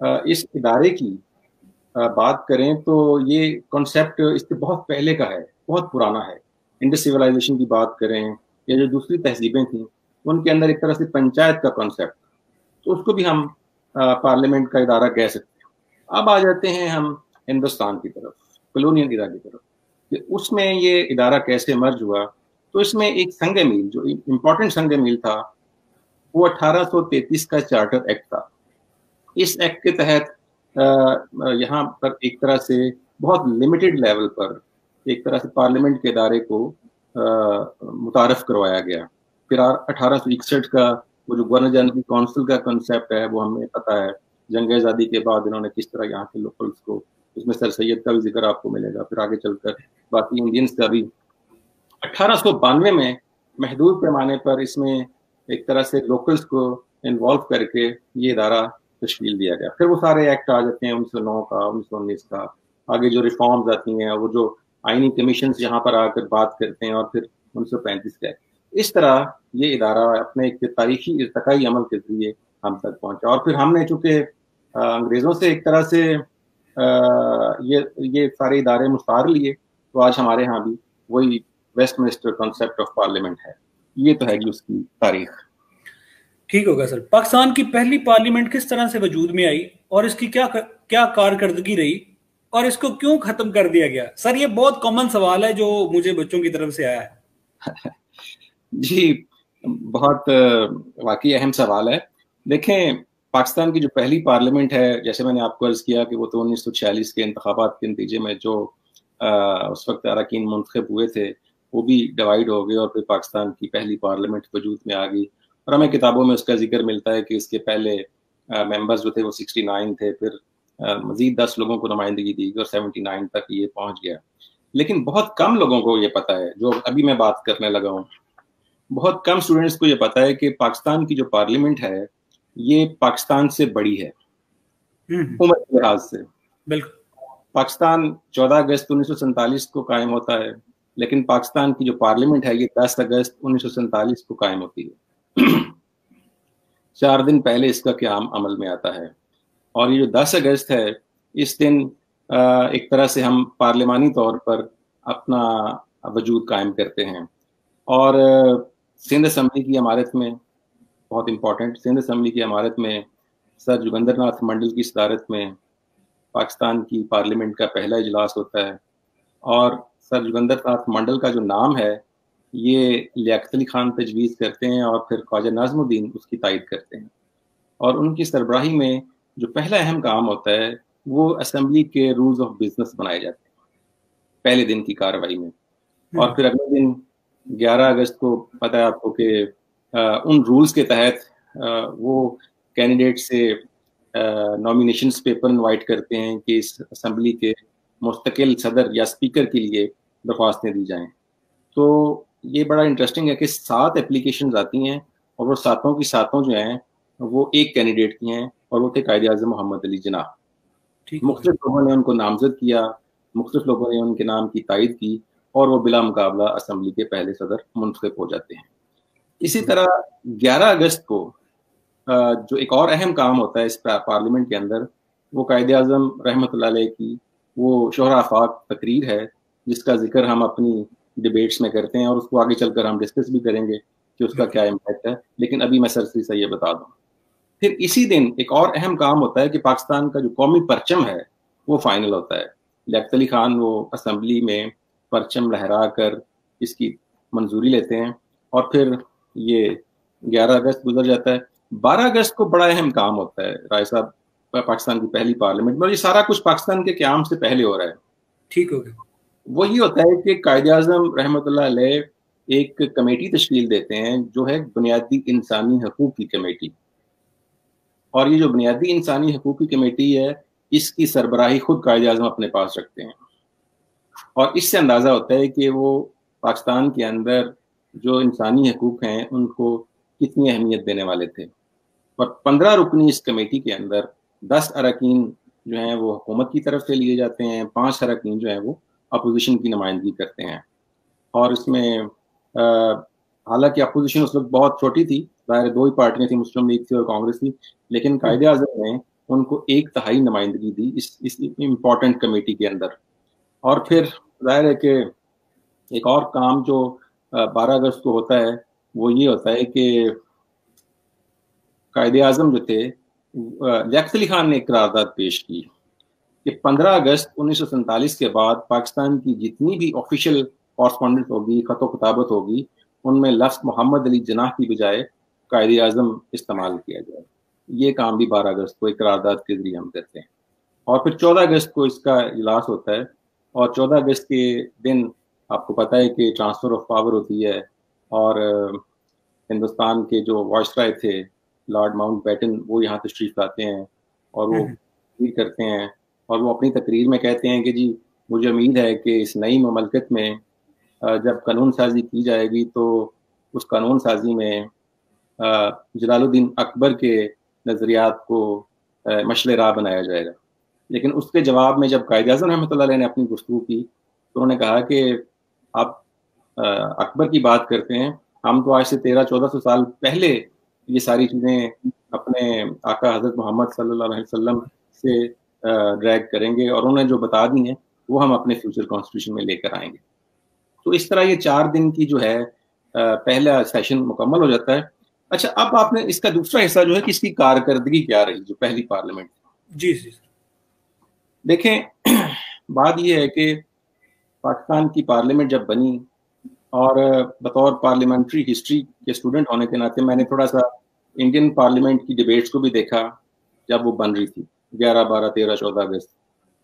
اس ادارے کی بات کریں تو یہ کانسیپٹ اس سے بہت پہلے کا ہے، بہت پرانا ہے. انڈس سویلائزیشن کی بات کریں یا جو دوسری تہذیبیں تھیں ان کے اندر ایک طرح سے پنچایت کا کانسیپٹ، تو اس کو بھی ہم پارلیمنٹ کا ادارہ کہہ سکتے ہیں. اب آ جاتے ہیں ہم ہندوستان کی طرف، کلونیل ایرا کی طرف، کہ اس میں یہ ادارہ کیسے مرج ہوا. تو اس میں ایک سنگ میل، جو امپورٹنٹ سنگ میل تھا، وہ 1833 کا چارٹر ایکٹ تھا. اس ایکٹ کے تحت یہاں پر ایک طرح سے بہت لمیٹڈ لیول پر ایک طرح سے پارلیمنٹ کے ادارے کو متعارف کروایا گیا. پھر 1861 کا وہ جو گورنر جنرل کی کونسل کا کنسیپٹ ہے وہ ہمیں پتہ ہے. جنگ آزادی کے بعد انہوں نے کس طرح یہاں کے لوکلس کو، اس میں سر سید کا بھی ذکر آپ کو ملے گا، پھر آگے چل کر باقی انڈینس کا بھی. 1892 میں محدود پیمانے پر اس میں ایک طرح سے لوکلس کو انوالو کر کے یہ ادارہ تشکیل دیا گیا. پھر وہ سارے ایکٹ آ جاتے ہیں 1909 کا، 1919 کا، آگے جو ریفارمز آتی ہیں، وہ جو آئینی کمیشنز یہاں پر آ کر بات کرتے ہیں، اور پھر 1935 کا. اس طرح یہ ادارہ اپنے ایک تاریخی ارتقائی عمل کے ذریعے ہم تک پہنچا. اور پھر ہم نے چونکہ انگریزوں سے ایک طرح سے یہ سارے ادارے مستعار لیے، تو آج ہمارے ہاں بھی وہی Westminster concept of parliament ہے. یہ تو ہے جی اس کی تاریخ. ٹھیک ہوگا سر. پاکستان کی پہلی پارلیمنٹ کس طرح سے وجود میں آئی اور اس کی کیا کارکردگی رہی اور اس کو کیوں ختم کر دیا گیا؟ سر یہ بہت کامن سوال ہے جو مجھے بچوں کی طرف سے آیا ہے. جی بہت واقعی اہم سوال ہے. دیکھیں پاکستان کی جو پہلی پارلیمنٹ ہے، جیسے میں نے آپ کو عرض کیا کہ وہ تو 1946 کے انتخابات کے نتیجے میں جو اس وقت اراکین منتخب ہوئے تھے وہ بھی ڈیوائیڈ ہو گئے، اور پھر پاکستان کی پہلی پارلیمنٹ وجود میں آ گئی. اور ہمیں کتابوں میں اس کا ذکر ملتا ہے کہ اس کے پہلے ممبرز جو تھے وہ 69 تھے، پھر مزید 10 لوگوں کو نمائندگی دی گئی اور 79 تک یہ پہنچ گیا. لیکن بہت کم لوگوں کو یہ پتہ ہے، جو ابھی میں بات کرنے لگا ہوں، بہت کم اسٹوڈنٹس کو یہ پتہ ہے کہ پاکستان کی جو پارلیمنٹ ہے یہ پاکستان سے بڑی ہے عمر کے لحاظ سے. بالکل. پاکستان 14 اگست 1947 کو قائم ہوتا ہے، لیکن پاکستان کی جو پارلیمنٹ ہے یہ 10 اگست 1947 کو قائم ہوتی ہے. 4 دن پہلے اس کا قیام عمل میں آتا ہے. اور یہ جو 10 اگست ہے، اس دن ایک طرح سے ہم پارلیمانی طور پر اپنا وجود قائم کرتے ہیں. اور سندھ اسمبلی کی عمارت میں، بہت امپورٹنٹ، سندھ اسمبلی کی عمارت میں سر جوگندر ناتھ منڈل کی صدارت میں پاکستان کی پارلیمنٹ کا پہلا اجلاس ہوتا ہے. اور سر جوگندر ناتھ منڈل کا جو نام ہے یہ لیاقت علی خان تجویز کرتے ہیں، اور پھر خواجہ ناظم الدین اس کی تائید کرتے ہیں. اور ان کی سربراہی میں جو پہلا اہم کام ہوتا ہے وہ اسمبلی کے رولز آف بزنس بنائے جاتے ہیں پہلے دن کی کارروائی میں. اور پھر اگلے دن 11 اگست کو پتہ ہے آپ کو کہ ان رولز کے تحت وہ کینڈیڈیٹ سے نامینیشنز پیپر انوائٹ کرتے ہیں کہ اس اسمبلی کے مستقل صدر یا اسپیکر کے لیے درخواستیں دی جائیں. تو یہ بڑا انٹرسٹنگ ہے کہ 7 اپلیکیشنز آتی ہیں، اور وہ 7 کی 7 جو ہیں وہ ایک کینڈیڈیٹ کی ہیں، اور وہ تھے قائد اعظم محمد علی جناح. مختلف لوگوں نے ان کو نامزد کیا، مختلف لوگوں نے ان کے نام کی تائید کی، اور وہ بلا مقابلہ اسمبلی کے پہلے صدر منتخب ہو جاتے ہیں. اسی طرح 11 اگست کو جو ایک اور اہم کام ہوتا ہے اس پارلیمنٹ کے اندر، وہ قائد اعظم رحمۃ اللہ علیہ کی وہ شہرا آفاق تقریر ہے، جس کا ذکر ہم اپنی ڈیبیٹس میں کرتے ہیں، اور اس کو آگے چل کر ہم ڈسکس بھی کریں گے کہ اس کا کیا امپیکٹ ہے. لیکن ابھی میں سرسری سے یہ بتا دوں. پھر اسی دن ایک اور اہم کام ہوتا ہے کہ پاکستان کا جو قومی پرچم ہے وہ فائنل ہوتا ہے. لیاقت علی خان وہ اسمبلی میں پرچم لہرا کر اس کی منظوری لیتے ہیں، اور پھر یہ 11 اگست گزر جاتا ہے. 12 اگست کو بڑا اہم کام ہوتا ہے رائے صاحب پاکستان کی پہلی پارلیمنٹ میں. یہ سارا کچھ پاکستان کے قیام سے پہلے ہو رہا ہے. ٹھیک ہو گیا. وہی ہوتا ہے کہ قائد اعظم رحمۃ اللہ علیہ ایک کمیٹی تشکیل دیتے ہیں جو ہے بنیادی انسانی حقوق کی کمیٹی. اور یہ جو بنیادی انسانی حقوق کی کمیٹی ہے اس کی سربراہی خود قائد اعظم اپنے پاس رکھتے ہیں. اور اس سے اندازہ ہوتا ہے کہ وہ پاکستان کے اندر جو انسانی حقوق ہیں ان کو کتنی اہمیت دینے والے تھے. اور 15 رکنی اس کمیٹی کے اندر 10 اراکین جو ہیں وہ حکومت کی طرف سے لیے جاتے ہیں، 5 اراکین جو ہیں وہ اپوزیشن کی نمائندگی کرتے ہیں. اور اس میں حالانکہ اپوزیشن اس وقت بہت چھوٹی تھی، ظاہر 2 ہی پارٹیاں تھیں، مسلم لیگ تھی اور کانگریس تھی، لیکن قائد اعظم نے ان کو 1/3 نمائندگی دی اس امپورٹنٹ کمیٹی کے اندر. اور پھر ظاہر ہے کہ ایک اور کام جو 12 اگست کو ہوتا ہے وہ یہ ہوتا ہے کہ قائد اعظم جو تھے لیاقت علی خان نے ایک قرارداد پیش کی کہ 15 اگست 1947 کے بعد پاکستان کی جتنی بھی آفیشیل کورسپونڈنس ہوگی، خط و خطابت ہوگی، ان میں لفظ محمد علی جناح کی بجائے قائد اعظم استعمال کیا جائے. یہ کام بھی 12 اگست کو ایک قرارداد کے ذریعے ہم کرتے ہیں. اور پھر 14 اگست کو اس کا اجلاس ہوتا ہے، اور 14 اگست کے دن آپ کو پتہ ہے کہ ٹرانسفر آف پاور ہوتی ہے، اور ہندوستان کے جو وائسرائے تھے لارڈ ماؤنٹ بیٹن وہ یہاں تشریف لاتے ہیں اور وہ تقریر کرتے ہیں، اور وہ اپنی تقریر میں کہتے ہیں کہ جی مجھے امید ہے کہ اس نئی مملکت میں جب قانون سازی کی جائے گی تو اس قانون سازی میں جلال الدین اکبر کے نظریات کو مشعل راہ بنایا جائے گا. لیکن اس کے جواب میں جب قائد اعظم رحمۃ اللہ علیہ نے اپنی گفتگو کی تو انہوں نے کہا کہ آپ اکبر کی بات کرتے ہیں، ہم تو آج سے 1300-1400 سال پہلے یہ ساری چیزیں اپنے آقا حضرت محمد صلی اللہ علیہ وسلم سے ڈریگ کریں گے، اور انہوں نے جو بتا دی ہیں وہ ہم اپنے فیوچر کانسٹیٹیوشن میں لے کر آئیں گے. تو اس طرح یہ 4 دن کی جو ہے پہلا سیشن مکمل ہو جاتا ہے. اچھا، اب آپ نے اس کا دوسرا حصہ جو ہے کہ اس کی کارکردگی کیا رہی جو پہلی پارلیمنٹ. جی جی دیکھیں، بات یہ ہے کہ پاکستان کی پارلیمنٹ جب بنی، اور بطور پارلیمنٹری ہسٹری کے اسٹوڈنٹ ہونے کے ناطے میں نے تھوڑا سا انڈین پارلیمنٹ کی ڈیبیٹس کو بھی دیکھا جب وہ بن رہی تھی 11, 12, 13, 14 اگست،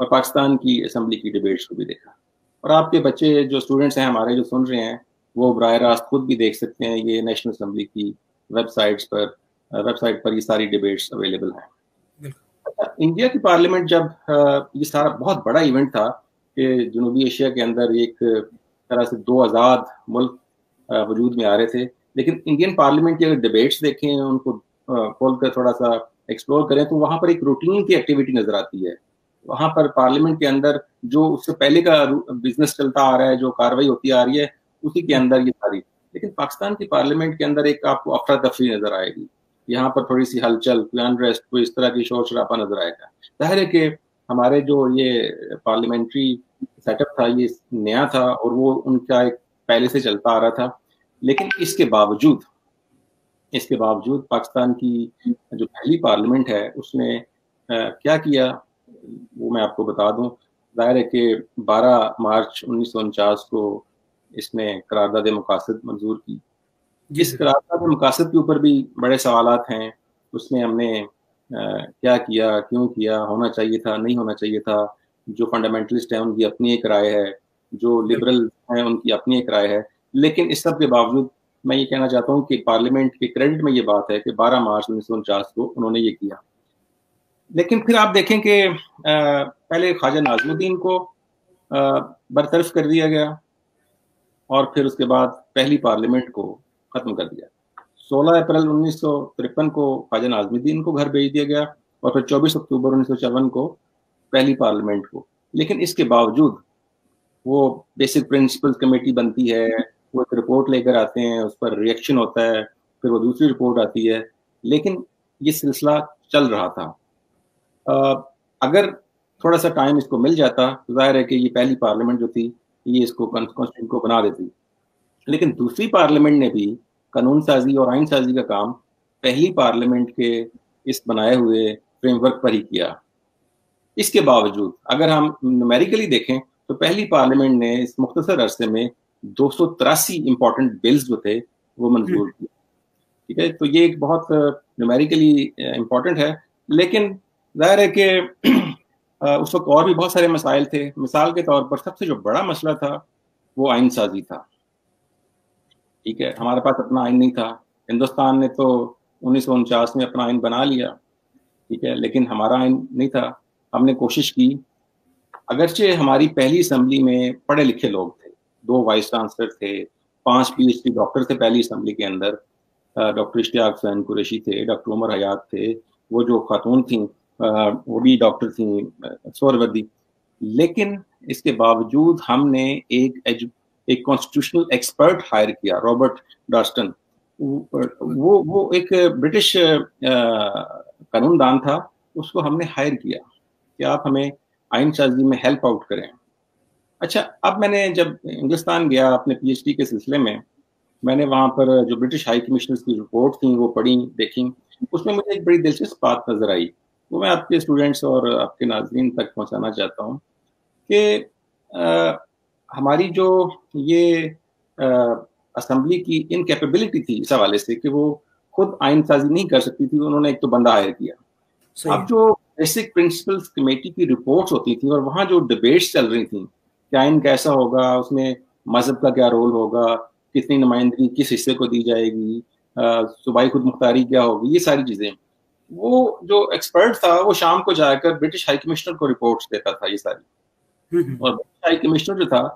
اور پاکستان کی اسمبلی کی ڈیبیٹس کو بھی دیکھا. اور آپ کے بچے جو اسٹوڈنٹس ہیں ہمارے جو سن رہے ہیں وہ براہ راست خود بھی دیکھ سکتے ہیں، یہ نیشنل اسمبلی کی ویب سائٹ پر یہ ساری ڈیبیٹس اویلیبل ہیں. انڈیا کی پارلیمنٹ جب یہ سارا بہت بڑا ایونٹ تھا کہ جنوبی ایشیا کے اندر ایک طرح سے 2 آزاد ملک وجود میں آ رہے تھے، لیکن انڈین پارلیمنٹ کی اگر ڈیبیٹس دیکھیں، ان کو کھول کر تھوڑا سا ایکسپلور کریں تو وہاں پر ایک روٹین کی ایکٹیویٹی نظر آتی ہے. وہاں پر پارلیمنٹ کے اندر جو اس سے پہلے کا بزنس چلتا آ رہا ہے، جو کاروائی ہوتی آ رہی ہے، اسی کے اندر یہ ساری. لیکن پاکستان کی پارلیمنٹ کے اندر ایک آپ کو افراتفری نظر آئے گی، یہاں پر تھوڑی سی ہلچل، کوئی انریسٹ، کوئی اس طرح کی شور شرابہ نظر آئے گا. ظاہر ہے کہ ہمارے جو یہ پارلیمنٹری سیٹ اپ تھا یہ نیا تھا، اور وہ ان کا ایک پہلے سے چلتا آ رہا تھا. لیکن اس کے باوجود پاکستان کی جو پہلی پارلیمنٹ ہے اس نے کیا کیا وہ میں آپ کو بتا دوں. ظاہر ہے کہ 12 مارچ 1949 کو اس نے قرارداد مقاصد منظور کی. اس قرارداد مقاصد کے اوپر بھی بڑے سوالات ہیں. اس میں ہم نے کیا کیا، کیوں کیا، ہونا چاہیے تھا، نہیں ہونا چاہیے تھا. جو فنڈامنٹلسٹ ہیں ان کی اپنی ایک رائے ہے، جو لبرل ہیں ان کی اپنی ایک رائے ہے. لیکن اس سب کے باوجود میں یہ کہنا چاہتا ہوں کہ پارلیمنٹ کے کریڈٹ میں یہ بات ہے کہ 12 مارچ 1949 کو انہوں نے یہ کیا. لیکن پھر آپ دیکھیں کہ پہلے خواجہ ناظم الدین کو برطرف کر دیا گیا، اور پھر اس کے بعد پہلی پارلیمنٹ کو ختم کر دیا. 16 اپریل 1953 کو خواجہ ناظم الدین کو گھر بھیج دیا گیا، اور پھر 24 اکتوبر 1954 کو پہلی پارلیمنٹ کو. لیکن اس کے باوجود وہ بیسک پرنسپل کمیٹی بنتی ہے، وہ ایک رپورٹ لے کر آتے ہیں، اس پر ریئیکشن ہوتا ہے، پھر وہ دوسری رپورٹ آتی ہے. لیکن یہ سلسلہ چل رہا تھا. اگر تھوڑا سا ٹائم اس کو مل جاتا تو ظاہر ہے کہ یہ پہلی پارلیمنٹ جو تھی یہ اس کو کانسٹیٹیوشن کو بنا دیتی. لیکن دوسری پارلیمنٹ نے بھی قانون سازی اور آئین سازی کا کام پہلی پارلیمنٹ کے اس بنائے ہوئے فریم ورک پر ہی کیا. اس کے باوجود اگر ہم نومیریکلی دیکھیں تو پہلی پارلیمنٹ نے اس مختصر عرصے میں 283 امپورٹنٹ بلز جو تھے وہ منظور کیے. ٹھیک ہے، تو یہ ایک بہت نومیریکلی امپورٹنٹ ہے. لیکن ظاہر ہے کہ اس وقت اور بھی بہت سارے مسائل تھے. مثال کے طور پر سب سے جو بڑا مسئلہ تھا وہ آئین سازی تھا. ٹھیک ہے، ہمارے پاس اپنا آئین نہیں تھا. ہندوستان نے تو 1949 میں اپنا آئین بنا لیا، ٹھیک ہے، لیکن ہمارا آئین نہیں تھا. ہم نے کوشش کی، اگرچہ ہماری پہلی اسمبلی میں پڑھے لکھے لوگ تھے، 2 وائس چانسلر تھے، 5 PhD ڈاکٹر تھے پہلی اسمبلی کے اندر. ڈاکٹر اشتیاق حسین قریشی تھے، ڈاکٹر عمر حیات تھے، وہ جو خاتون تھیں وہ بھی ڈاکٹر تھیں، سوروردی. لیکن اس کے باوجود ہم نے ایک کانسٹیٹیوشنل ایکسپرٹ ہائر کیا، رابرٹ ڈاسٹن. وہ ایک برٹش قانون دان تھا، اس کو ہم نے ہائر کیا کہ آپ ہمیں آئین سازی میں ہیلپ آؤٹ کریں. اچھا, اب میں نے جب ہندوستان گیا اپنے پی ایچ ڈی کے سلسلے میں نے وہاں پر جو برٹش ہائی کمشنرز کی رپورٹ تھیں وہ پڑھی دیکھی. اس میں مجھے ایک بڑی دلچسپ بات نظر آئی, وہ میں آپ کے اسٹوڈنٹس اور آپ کے ناظرین تک پہنچانا چاہتا ہوں کہ ہماری جو یہ اسمبلی کی انکیپیبلٹی تھی اس حوالے سے کہ وہ خود آئین سازی نہیں کر سکتی تھی, انہوں نے ایک تو بندہ ہائر کیا. اب جو بیسک پرنسپلز کمیٹی کی رپورٹس ہوتی تھیں اور وہاں جو ڈبیٹس چل رہی تھیں کہ آئین کیسا ہوگا, اس میں مذہب کا کیا رول ہوگا, کتنی نمائندگی کس حصے کو دی جائے گی, صوبائی خود مختاری کیا ہوگی, یہ ساری چیزیں, وہ جو ایکسپرٹ تھا وہ شام کو جا کر برٹش ہائی کمشنر کو رپورٹس دیتا تھا یہ ساری. اور برٹش ہائی کمشنر جو تھا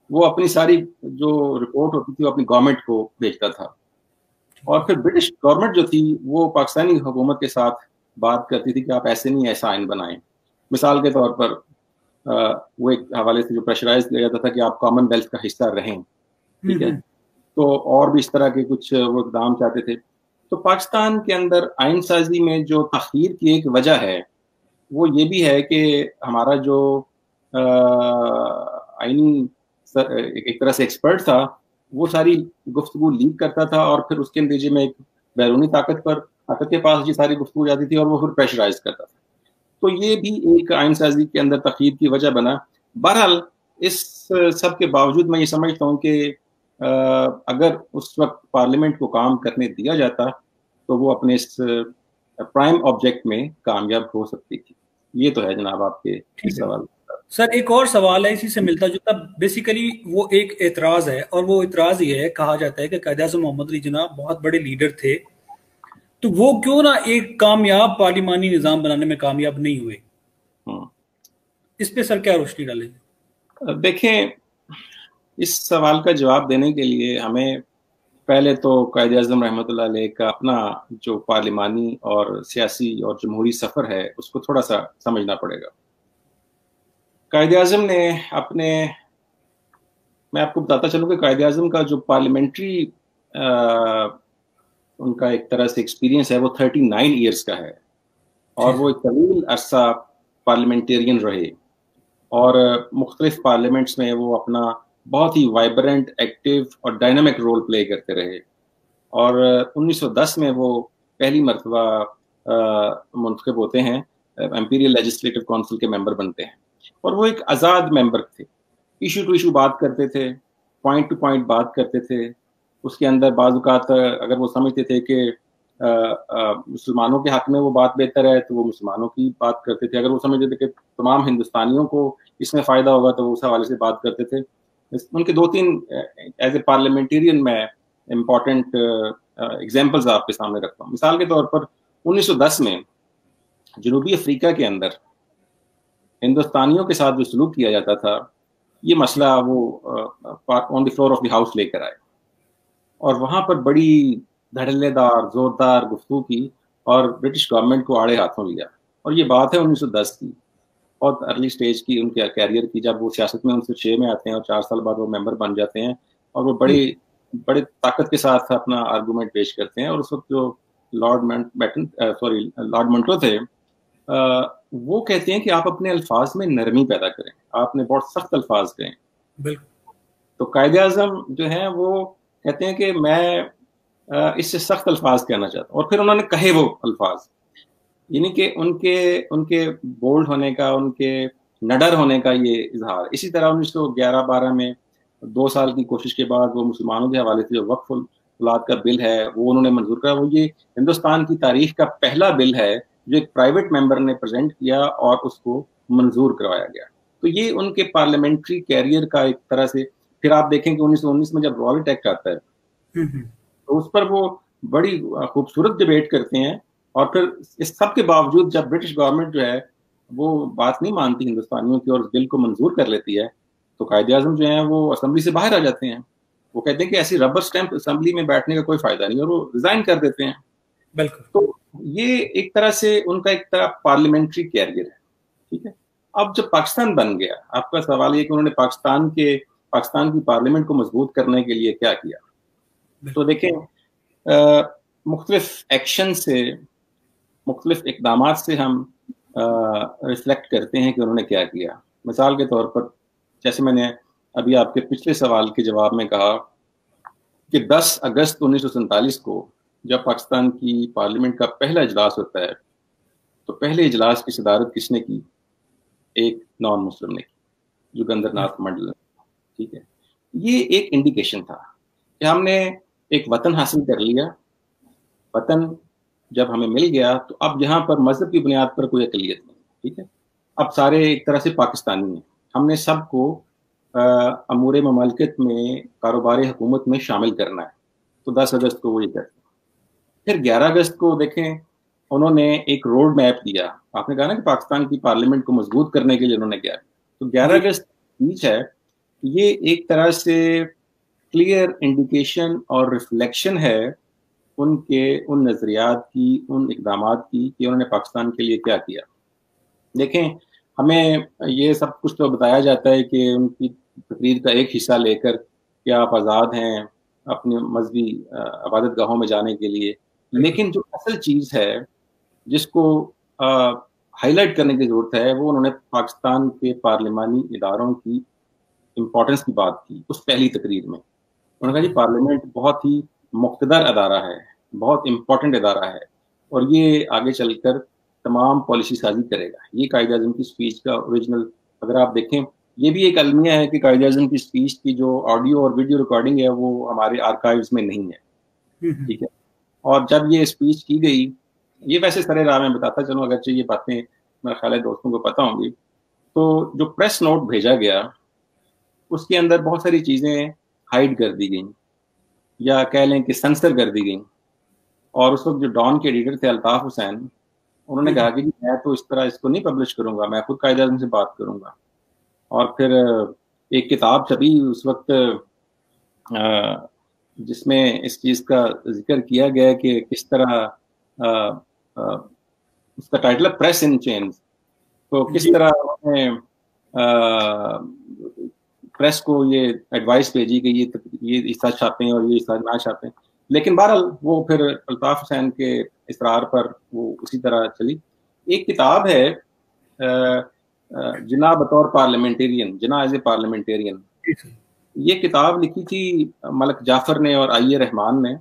وہ اپنی ساری جو رپورٹ ہوتی تھی وہ اپنی گورنمنٹ کو بھیجتا تھا, اور پھر برٹش گورنمنٹ جو تھی وہ پاکستانی حکومت کے ساتھ بات کرتی تھی کہ آپ ایسے نہیں ایسا آئین بنائیں. مثال کے طور پر وہ ایک حوالے سے جو پریشرائز کیا جاتا تھا کہ آپ کامن ویلتھ کا حصہ رہیں, ٹھیک ہے, تو اور بھی اس طرح کے کچھ وہ اقدام چاہتے تھے. تو پاکستان کے اندر آئین سازی میں جو تاخیر کی ایک وجہ ہے وہ یہ بھی ہے کہ ہمارا جو آئینی ایک طرح سے ایکسپرٹ تھا وہ ساری گفتگو لیک کرتا تھا, اور پھر اس کے نتیجے میں ایک بیرونی طاقت کے پاس یہ ساری گفتگو جاتی تھی اور وہ پھر پریشرائز کرتا تھا. تو یہ بھی ایک آئین سازی کے اندر تاخیر کی وجہ بنا. بہرحال اس سب کے باوجود میں یہ سمجھتا ہوں کہ اگر اس وقت پارلیمنٹ کو کام کرنے دیا جاتا تو وہ اپنے اس پرائم آبجیکٹ میں کامیاب ہو سکتی تھی. یہ تو ہے جناب آپ کے سوال. سر ایک اور سوال ہے اسی سے ملتا جلتا, بیسیکلی وہ ایک اعتراض ہے, اور وہ اعتراض یہ ہے, کہا جاتا ہے کہ قائد اعظم محمد علی جناح بہت بڑے لیڈر تھے, تو وہ کیوں نہ ایک کامیاب پارلیمانی نظام بنانے میں کامیاب نہیں ہوئے. اس پہ سر کیا روشنی ڈالیں گے؟ دیکھیں, اس سوال کا جواب دینے کے لیے ہمیں پہلے تو قائد اعظم رحمۃ اللہ علیہ کا اپنا جو پارلیمانی اور سیاسی اور جمہوری سفر ہے اس کو تھوڑا سا سمجھنا پڑے گا. قائد اعظم نے میں آپ کو بتاتا چلوں کہ قائد اعظم کا جو پارلیمنٹری ان کا ایک طرح سے ایکسپیرینس ہے وہ 39 ایئرس کا ہے, اور وہ ایک طویل عرصہ پارلیمنٹیرین رہے, اور مختلف پارلیمنٹس میں وہ اپنا بہت ہی وائبرنٹ, ایکٹیو اور ڈائنامک رول پلے کرتے رہے. اور 1910 میں وہ پہلی مرتبہ منتخب ہوتے ہیں, امپیریل لیجسلیٹو کونسل کے ممبر بنتے ہیں, اور وہ ایک آزاد ممبر تھے, ایشو ٹو ایشو بات کرتے تھے, پوائنٹ ٹو پوائنٹ بات کرتے تھے. اس کے اندر بعض اوقات اگر وہ سمجھتے تھے کہ مسلمانوں کے حق میں وہ بات بہتر ہے تو وہ مسلمانوں کی بات کرتے تھے, اگر وہ سمجھتے تھے کہ تمام ہندوستانیوں کو اس میں فائدہ ہوگا تو وہ اس حوالے سے بات کرتے تھے. ان کے 2-3 ایز اے پارلیمنٹیرین میں امپورٹنٹ ایگزامپلز آپ کے سامنے رکھتا ہوں. مثال کے طور پر 1910 میں جنوبی افریقہ کے اندر ہندوستانیوں کے ساتھ جو سلوک کیا جاتا تھا, یہ مسئلہ وہ آن دی فلور آف دی ہاؤس لے کر آئے, اور وہاں پر بڑی دھڑلے دار زوردار گفتگو کی اور برٹش گورنمنٹ کو آڑے ہاتھوں لیا. اور یہ بات ہے 1910 کی, بہت ارلی سٹیج کی ان کے کیریئر کی, جب وہ سیاست میں 1906 میں آتے ہیں اور 4 سال بعد وہ ممبر بن جاتے ہیں, اور وہ بڑے طاقت کے ساتھ اپنا آرگومنٹ پیش کرتے ہیں. اور اس وقت جو لارڈ منٹو تھے وہ کہتے ہیں کہ آپ اپنے الفاظ میں نرمی پیدا کریں, آپ نے بہت سخت الفاظ کہیں. بالکل. تو قائد اعظم جو ہیں وہ کہتے ہیں کہ میں اس سے سخت الفاظ کہنا چاہتا ہوں, اور پھر انہوں نے کہے وہ الفاظ, یعنی کہ ان کے بولڈ ہونے کا, ان کے نڈر ہونے کا یہ اظہار. اسی طرح 1911-12 میں 2 سال کی کوشش کے بعد وہ مسلمانوں کے حوالے سے جو وقف اولاد کا بل ہے وہ انہوں نے منظور کرا. وہ یہ ہندوستان کی تاریخ کا پہلا بل ہے جو ایک پرائیویٹ ممبر نے پریزنٹ کیا اور اس کو منظور کروایا گیا. تو یہ ان کے پارلیمنٹری کیریئر کا ایک طرح سے. پھر آپ دیکھیں کہ 1919 میں جب رالٹ ایکٹ آتا ہے تو اس پر وہ بڑی خوبصورت ڈبیٹ کرتے ہیں, اور پھر اس سب کے باوجود جب برٹش گورنمنٹ جو ہے وہ بات نہیں مانتی ہندوستانیوں کی اور اس بل کو منظور کر لیتی ہے, تو قائد اعظم جو ہیں وہ اسمبلی سے باہر آ جاتے ہیں. وہ کہتے ہیں کہ ایسی ربر اسٹیمپ اسمبلی میں بیٹھنے کا کوئی فائدہ نہیں, اور وہ ریزائن کر دیتے ہیں. بالکل. تو یہ ایک طرح سے ان کا ایک طرح پارلیمنٹری کیریئر ہے. ٹھیک ہے, اب جب پاکستان بن گیا, آپ کا سوال یہ کہ انہوں نے پاکستان کی پارلیمنٹ کو مضبوط کرنے کے لیے کیا کیا. تو دیکھیں مختلف ایکشن سے, مختلف اقدامات سے ہم ریفلیکٹ کرتے ہیں کہ انہوں نے کیا کیا. مثال کے طور پر جیسے میں نے ابھی آپ کے پچھلے سوال کے جواب میں کہا کہ 10 اگست 1947 کو جب پاکستان کی پارلیمنٹ کا پہلا اجلاس ہوتا ہے تو پہلے اجلاس کی صدارت کس نے کی؟ ایک نان مسلم نے کی، یوگندر ناتھ منڈل. ٹھیک ہے، یہ ایک انڈیکیشن تھا کہ ہم نے ایک وطن حاصل کر لیا. وطن جب ہمیں مل گیا تو اب یہاں پر مذہب کی بنیاد پر کوئی اقلیت نہیں. ٹھیک ہے، اب سارے ایک طرح سے پاکستانی ہیں. ہم نے سب کو امور مملکت میں کاروبار حکومت میں شامل کرنا ہے. تو 10 اگست کو وہ یہ کرتے ہیں. پھر 11 اگست کو دیکھیں انہوں نے ایک روڈ میپ دیا. آپ نے کہا نا کہ پاکستان کی پارلیمنٹ کو مضبوط کرنے کے لیے انہوں نے کیا. تو 11 اگست اسپیچ ہے، یہ ایک طرح سے کلیئر انڈیکیشن اور ریفلیکشن ہے ان نظریات کی، ان اقدامات کی کہ انہوں نے پاکستان کے لیے کیا کیا. دیکھیں ہمیں یہ سب کچھ تو بتایا جاتا ہے کہ ان کی تقریر کا ایک حصہ لے کر کہ آپ آزاد ہیں اپنے مذہبی عبادت گاہوں میں جانے کے لیے، لیکن جو اصل چیز ہے جس کو ہائی لائٹ کرنے کی ضرورت ہے وہ انہوں نے پاکستان کے پارلیمانی اداروں کی امپورٹنس کی بات کی اس پہلی تقریر میں. انہوں نے کہا جی پارلیمنٹ بہت ہی مقتدر ادارہ ہے، بہت امپورٹنٹ ادارہ ہے، اور یہ آگے چل کر تمام پالیسی سازی کرے گا. یہ قائد اعظم کی اسپیچ کا اوریجنل اگر آپ دیکھیں، یہ بھی ایک المیہ ہے کہ قائد اعظم کی اسپیچ کی جو آڈیو اور ویڈیو ریکارڈنگ ہے وہ ہمارے آرکائیوز میں نہیں ہے. ٹھیک ہے، اور جب یہ اسپیچ کی گئی، یہ ویسے سرے راہ میں بتاتا چلوں اگرچہ یہ باتیں میرا خیال ہے دوستوں کو پتہ ہوں گی. تو جو پریس نوٹ بھیجا گیا اس کے اندر بہت ساری چیزیں ہائیڈ کر دی گئیں یا کہہ لیں کہ سنسر کر دی گئیں. اور اس وقت جو ڈان کے ایڈیٹر تھے الطاف حسین، انہوں نے کہا کہ میں تو اس طرح اس کو نہیں پبلش کروں گا، میں خود قائد اعظم سے بات کروں گا. اور پھر ایک کتاب چھپی اس وقت جس میں اس چیز کا ذکر کیا گیا کہ کس طرح اس کا ٹائٹل ہے پریس ان چینز. تو کس طرح پریس کو یہ ایڈوائس بھیجی کہ یہ حصہ چھاپیں اور یہ حصہ نہ چھاپیں. لیکن بہرحال وہ پھر الطاف حسین کے اصرار پر وہ اسی طرح چلی. ایک کتاب ہے جناح بطور parliamentarian, Jinnah as a parliamentarian, یہ کتاب لکھی تھی ملک جعفر نے اور آئی رحمان نے،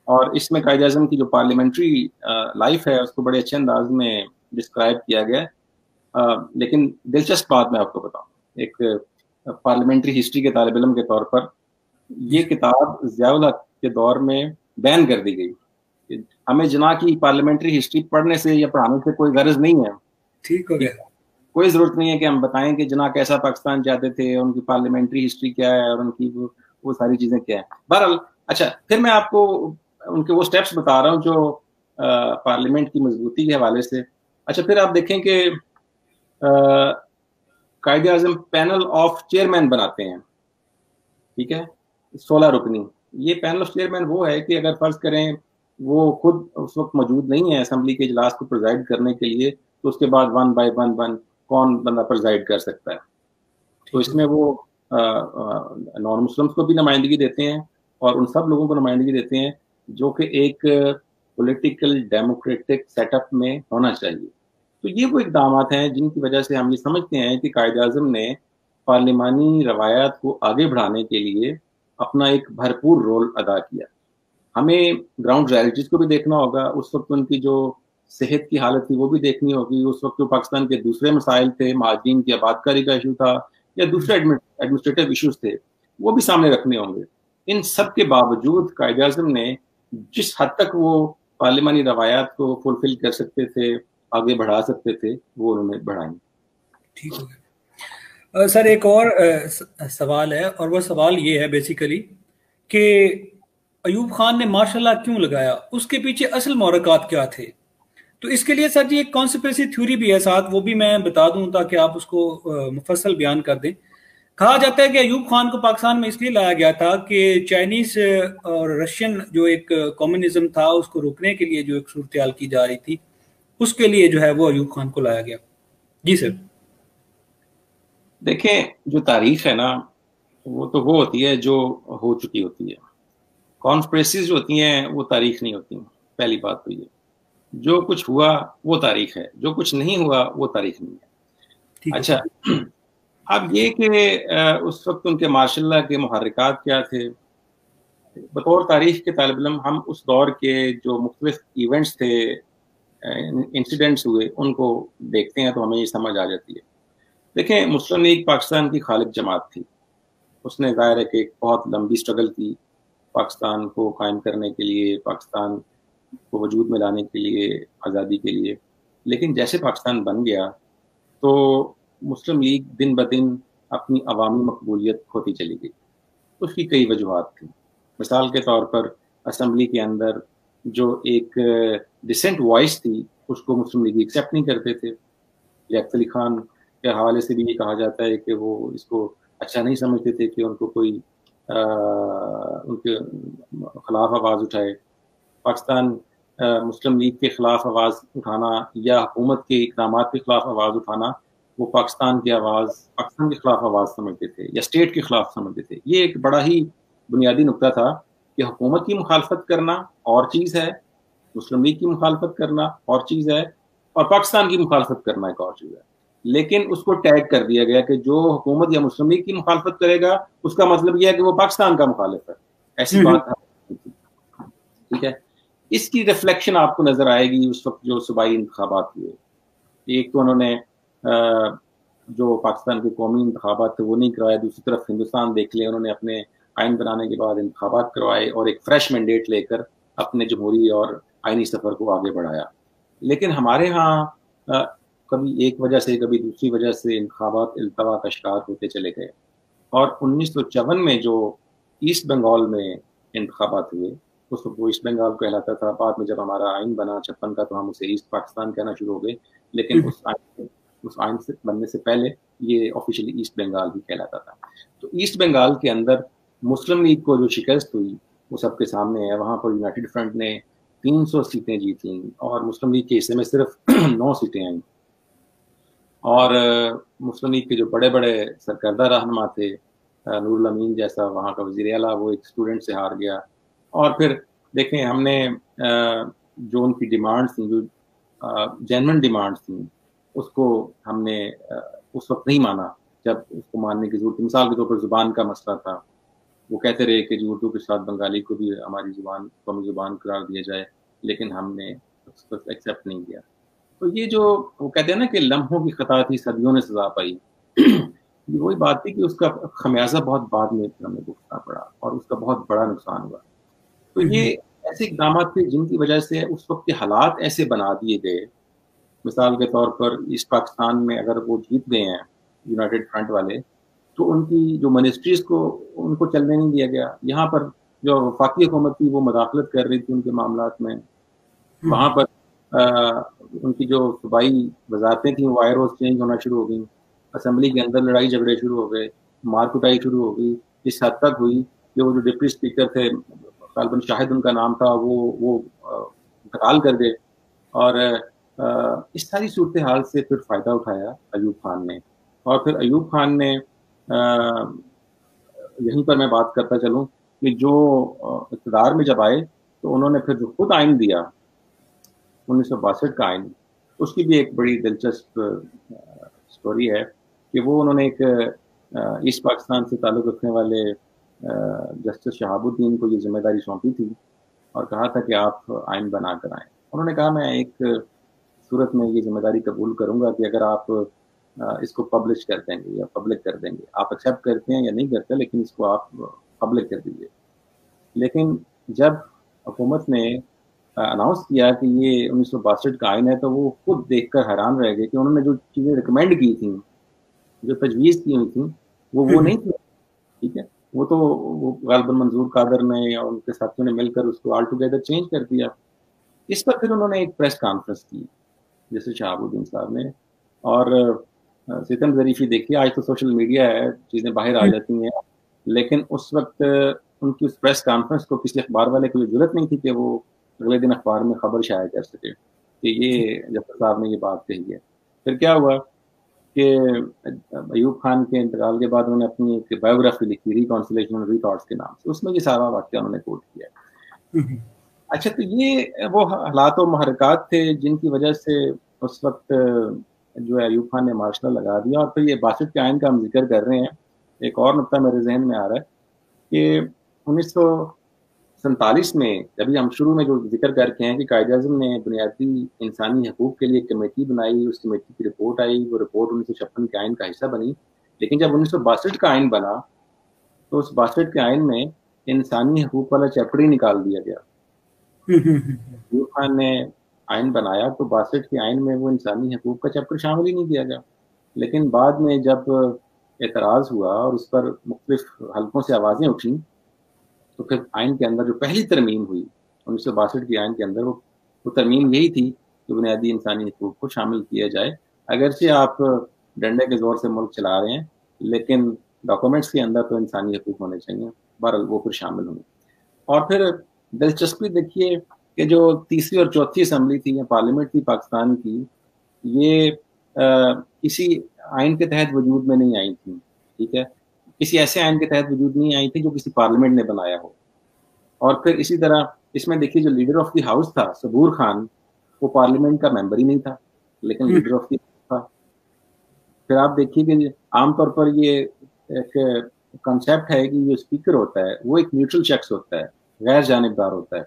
اور اس میں قائد اعظم کی جو پارلیمنٹری لائف ہے اس کو بڑے اچھے انداز میں ڈسکرائب کیا گیا. لیکن دلچسپ بات میں آپ کو بتاؤں، ایک پارلیمنٹری ہسٹری کے طالب علم کے طور پر، یہ کتاب ضیاء الحق کے دور میں بین کر دی گئی. ہمیں جناح کی پارلیمنٹری ہسٹری پڑھنے سے یا پڑھانے سے کوئی غرض نہیں ہے. ٹھیک ہو گیا، کوئی ضرورت نہیں ہے کہ ہم بتائیں کہ جناح کیسا پاکستان چاہتے تھے، ان کی پارلیمنٹری ہسٹری کیا ہے اور ان کی وہ ساری چیزیں کیا ہیں. بہرحال اچھا، پھر میں آپ کو ان کے وہ سٹیپس بتا رہا ہوں جو پارلیمنٹ کی مضبوطی کے حوالے سے. اچھا، پھر آپ دیکھیں کہ Quaid Azam panel of chairman بناتے ہیں. ٹھیک ہے، 16 رکنی. یہ پینل آف چیئرمین وہ ہے کہ اگر فرض کریں وہ خود اس وقت موجود نہیں ہے اسمبلی کے اجلاس کو پرزائڈ کرنے کے لیے، تو اس کے بعد 1 بائی 1 کون بندہ پرزائڈ کر سکتا ہے. تو اس میں وہ نان مسلمس کو بھی نمائندگی دیتے ہیں اور ان سب لوگوں کو نمائندگی دیتے ہیں جو کہ ایک پولیٹیکل ڈیموکریٹک سیٹ اپ میں ہونا چاہیے. تو یہ وہ اقدامات ہیں جن کی وجہ سے ہم یہ سمجھتے ہیں کہ قائد اعظم نے پارلیمانی روایات کو آگے بڑھانے کے لیے اپنا ایک بھرپور رول ادا کیا. ہمیں گراؤنڈ ریالٹیز کو بھی دیکھنا ہوگا. اس وقت ان کی جو صحت کی حالت تھی وہ بھی دیکھنی ہوگی. اس وقت جو پاکستان کے دوسرے مسائل تھے، مہاجرین کی آبادکاری کا ایشو تھا یا دوسرے ایڈمنسٹریٹو ایشوز تھے، وہ بھی سامنے رکھنے ہوں گے. ان سب کے باوجود قائد اعظم نے جس حد تک وہ پارلیمانی روایات کو فلفل کر سکتے تھے، آگے بڑھا سکتے تھے، وہ انہوں نے بڑھائیں. ٹھیک ہو گیا سر. ایک اور سوال ہے، اور وہ سوال یہ ہے بیسیکلی کہ ایوب خان نے ماشاء اللہ کیوں لگایا، اس کے پیچھے اصل محرکات کیا تھے؟ تو اس کے لیے سر جی ایک کانسپریسی تھیوری بھی ہے ساتھ، وہ بھی میں بتا دوں تاکہ آپ اس کو مفصل بیان کر دیں. کہا جاتا ہے کہ ایوب خان کو پاکستان میں اس لیے لایا گیا تھا کہ چائنیز اور رشین جو ایک کمیونزم تھا اس کو روکنے کے لیے جو ایک صورتحال کی جا رہی تھی، اس کے لیے جو ہے وہ ایوب خان کو لایا گیا. جی سر. دیکھیں جو تاریخ ہے نا وہ تو وہ ہوتی ہے جو ہو چکی ہوتی ہے. کانسپریسیز جو ہوتی ہیں وہ تاریخ نہیں ہوتی. پہلی بات تو یہ. جو کچھ ہوا وہ تاریخ ہے، جو کچھ نہیں ہوا وہ تاریخ نہیں ہے. اچھا، اب یہ کہ اس وقت ان کے ماشاء اللہ کے محرکات کیا تھے. بطور تاریخ کے طالب علم ہم اس دور کے جو مختلف ایونٹس تھے، انسیڈنٹس ہوئے، ان کو دیکھتے ہیں تو ہمیں یہ سمجھ آ جاتی ہے. دیکھیں، مسلم لیگ پاکستان کی خالق جماعت تھی. اس نے ظاہر ہے کہ ایک بہت لمبی سٹرگل کی پاکستان کو قائم کرنے کے لیے، پاکستان کو وجود میں لانے کے لیے، آزادی کے لیے. لیکن جیسے پاکستان بن گیا تو مسلم لیگ دن بدن اپنی عوامی مقبولیت کھوتی چلی گئی. اس کی کئی وجوہات تھیں. مثال کے طور پر اسمبلی کے اندر جو ایک ڈسینٹ وائس تھی اس کو مسلم لیگ ایکسیپٹ نہیں کرتے تھے. لیاقت علی خان کے حوالے سے بھی یہ کہا جاتا ہے کہ وہ اس کو اچھا نہیں سمجھتے تھے کہ ان کو کوئی ان کے خلاف آواز اٹھائے. پاکستان مسلم لیگ کے خلاف آواز اٹھانا یا حکومت کے اقدامات کے خلاف آواز اٹھانا، وہ پاکستان کے خلاف آواز سمجھتے تھے یا اسٹیٹ کے خلاف سمجھتے تھے. یہ ایک بڑا ہی بنیادی نقطہ تھا کہ حکومت کی مخالفت کرنا اور چیز ہے، مسلم لیگ کی مخالفت کرنا اور چیز ہے، اور پاکستان کی مخالفت کرنا ایک اور چیز ہے. لیکن اس کو ٹیگ کر دیا گیا کہ جو حکومت یا مسلم لیگ کی مخالفت کرے گا اس کا مطلب یہ ہے کہ وہ پاکستان کا مخالف ہے. ایسی بات ہے. ٹھیک ہے، اس کی ریفلیکشن آپ کو نظر آئے گی اس وقت جو صوبائی انتخابات ہوئے. ایک تو انہوں نے جو پاکستان کے قومی انتخابات تھے وہ نہیں کروائے، دوسری طرف ہندوستان دیکھ لیں، انہوں نے اپنے آئین بنانے کے بعد انتخابات کروائے اور ایک فریش مینڈیٹ لے کر اپنے جمہوری اور آئینی سفر کو آگے بڑھایا. لیکن ہمارے ہاں کبھی ایک وجہ سے کبھی دوسری وجہ سے انتخابات التوا کا شکار ہوتے چلے گئے. اور 1954 میں جو ایسٹ بنگال میں انتخابات ہوئے، اس وقت وہ ایسٹ بنگال کہلاتا تھا. بعد میں جب ہمارا آئین بنا 56 کا تو ہم اسے ایسٹ پاکستان کہنا شروع ہو گئے. لیکن اس آئین سے بننے سے پہلے یہ آفیشلی ایسٹ بنگال ہی کہلاتا تھا. تو ایسٹ بنگال کے اندر مسلم لیگ کو جو شکست ہوئی وہ سب کے سامنے ہے. وہاں پر یونائٹڈ فرنٹ نے 300 سیٹیں جیتیں اور مسلم لیگ کے حصے میں صرف 9 سیٹیں آئیں. اور مسلم لیگ کے جو بڑے بڑے سرکردہ رہنما تھے، نور الامین جیسا وہاں کا وزیر اعلیٰ، وہ ایک اسٹوڈنٹ سے ہار گیا. اور پھر دیکھیں ہم نے جو ان کی ڈیمانڈس تھیں، جو جینوئن ڈیمانڈس تھیں، اس کو ہم نے اس وقت نہیں مانا جب اس کو ماننے کی ضرورت تھی. مثال کے طور پر زبان کا مسئلہ تھا. وہ کہتے رہے کہ جو اردو کے ساتھ بنگالی کو بھی ہماری زبان قومی زبان قرار دیا جائے، لیکن ہم نے اس کو ایکسیپٹ نہیں کیا. تو یہ جو وہ کہتے ہیں نا کہ لمحوں کی خطا تھی صدیوں نے سزا پائی، یہ وہی بات تھی کہ اس کا خمیازہ بہت بعد میں ہمیں بھگتنا پڑا اور اس کا بہت بڑا نقصان ہوا. تو یہ ایسے اقدامات تھے جن کی وجہ سے اس وقت کے حالات ایسے بنا دیے گئے. مثال کے طور پر ایسٹ پاکستان میں اگر وہ جیت گئے ہیں یونائٹڈ فرنٹ والے تو ان کی جو منسٹریز کو ان کو چلنے نہیں دیا گیا. یہاں پر جو وفاقی حکومت تھی وہ مداخلت کر رہی تھی ان کے معاملات میں. وہاں پر ان کی جو صوبائی وزارتیں تھیں وہ آئے روز چینج ہونا شروع ہو گئیں. اسمبلی کے اندر لڑائی جھگڑے شروع ہو گئے، مار کٹائی شروع ہو گئی. اس حد تک ہوئی کہ وہ جو ڈپٹی اسپیکر تھے، غالباً شاہد ان کا نام تھا، وہ انتقال کر گئے. اور اس ساری صورتحال سے پھر فائدہ اٹھایا ایوب خان نے. اور پھر ایوب خان نے یہیں پر میں بات کرتا چلوں کہ جو اقتدار میں جب آئے تو انہوں نے پھر جو خود آئین دیا 1962 کا آئین، اس کی بھی ایک بڑی دلچسپ سٹوری ہے کہ وہ انہوں نے ایک ایسٹ پاکستان سے تعلق رکھنے والے جسٹس شہاب الدین کو یہ ذمہ داری سونپی تھی اور کہا تھا کہ آپ آئین بنا کر آئیں. انہوں نے کہا میں ایک صورت میں یہ ذمہ داری قبول کروں گا کہ اگر آپ اس کو پبلش کر دیں گے یا پبلک کر دیں گے، آپ ایکسیپٹ کرتے ہیں یا نہیں کرتے، لیکن اس کو آپ پبلک کر دیجیے. لیکن جب حکومت نے اناؤنس کیا کہ یہ 1962 کا آئین ہے تو وہ خود دیکھ کر حیران رہ گئے کہ انہوں نے جو چیزیں ریکمینڈ کی تھیں، جو تجویز کی ہوئی تھیں، وہ نہیں تھی. ٹھیک ہے، وہ تو غالباً منظور قادر نے یا ان کے ساتھیوں نے مل کر اس کو آل ٹوگیدر چینج کر دیا. اس پر پھر انہوں نے ایک پریس کانفرنس کی جیسے شہاب الدین صاحب نے. اور ستم ظریفی دیکھیے، آج تو سوشل میڈیا ہے، چیزیں باہر آ جاتی ہیں، لیکن اس وقت ان کی اس پریس کانفرنس کو کسی اخبار والے کو ضرورت نہیں تھی کہ وہ اگلے دن اخبار میں خبر شائع کر سکے کہ یہ جفر صاحب نے یہ بات کہی ہے. پھر کیا ہوا کہ ایوب خان کے انتقال کے بعد انہوں نے اپنی ایک بایوگرافی لکھی، ریکانسلیشن ری تھاٹس کے نام سے. اس میں یہ سارا واقعہ انہوں نے کوٹ کیا. اچھا، تو یہ وہ حالات و محرکات تھے جن کی وجہ سے اس وقت جو ہے ایوب خان نے مارشل لا لگا دیا. اور پھر یہ 62 کے آئین کا ہم ذکر کر رہے ہیں. ایک اور نقطہ میرے ذہن میں آ رہا ہے کہ 1947 میں ابھی ہم شروع میں جو ذکر کر کے ہیں کہ قائد اعظم نے بنیادی انسانی حقوق کے لیے ایک کمیٹی بنائی، اس کمیٹی کی رپورٹ آئی، وہ رپورٹ 1956 کے آئین کا حصہ بنی. لیکن جب 1962 کا آئین بنا تو اس 62 کے آئین میں انسانی حقوق والا چیپٹر ہی نکال دیا گیا. ایوب خان نے آئین بنایا تو 62 کے آئین میں وہ انسانی حقوق کا چیپٹر شامل ہی نہیں کیا گیا. لیکن بعد میں جب اعتراض ہوا اور اس پر مختلف حلقوں سے آوازیں اٹھیں تو پھر آئین کے اندر جو پہلی ترمیم ہوئی 1962 کے آئین کے اندر وہ ترمیم یہی تھی کہ بنیادی انسانی حقوق کو شامل کیا جائے. اگرچہ آپ ڈنڈے کے زور سے ملک چلا رہے ہیں لیکن ڈاکومنٹس کے اندر تو انسانی حقوق ہونے چاہیے. بہرحال وہ پھر شامل ہوئے. اور پھر دلچسپی دیکھیے کہ جو تیسری اور چوتھی اسمبلی تھی یا پارلیمنٹ تھی پاکستان کی، یہ کسی آئین کے تحت وجود میں نہیں آئی تھی. ٹھیک ہے، کسی ایسے آئین کے تحت وجود نہیں آئی تھی جو کسی پارلیمنٹ نے بنایا ہو. اور پھر اسی طرح اس میں دیکھیے جو لیڈر آف دی ہاؤس تھا صبور خان، وہ پارلیمنٹ کا ممبر ہی نہیں تھا لیکن لیڈر آف دی تھا. پھر آپ دیکھیے کہ عام طور پر یہ ایک کنسیپٹ ہے کہ جو اسپیکر ہوتا ہے وہ ایک نیوٹرل شخص ہوتا ہے، غیر جانبدار ہوتا ہے.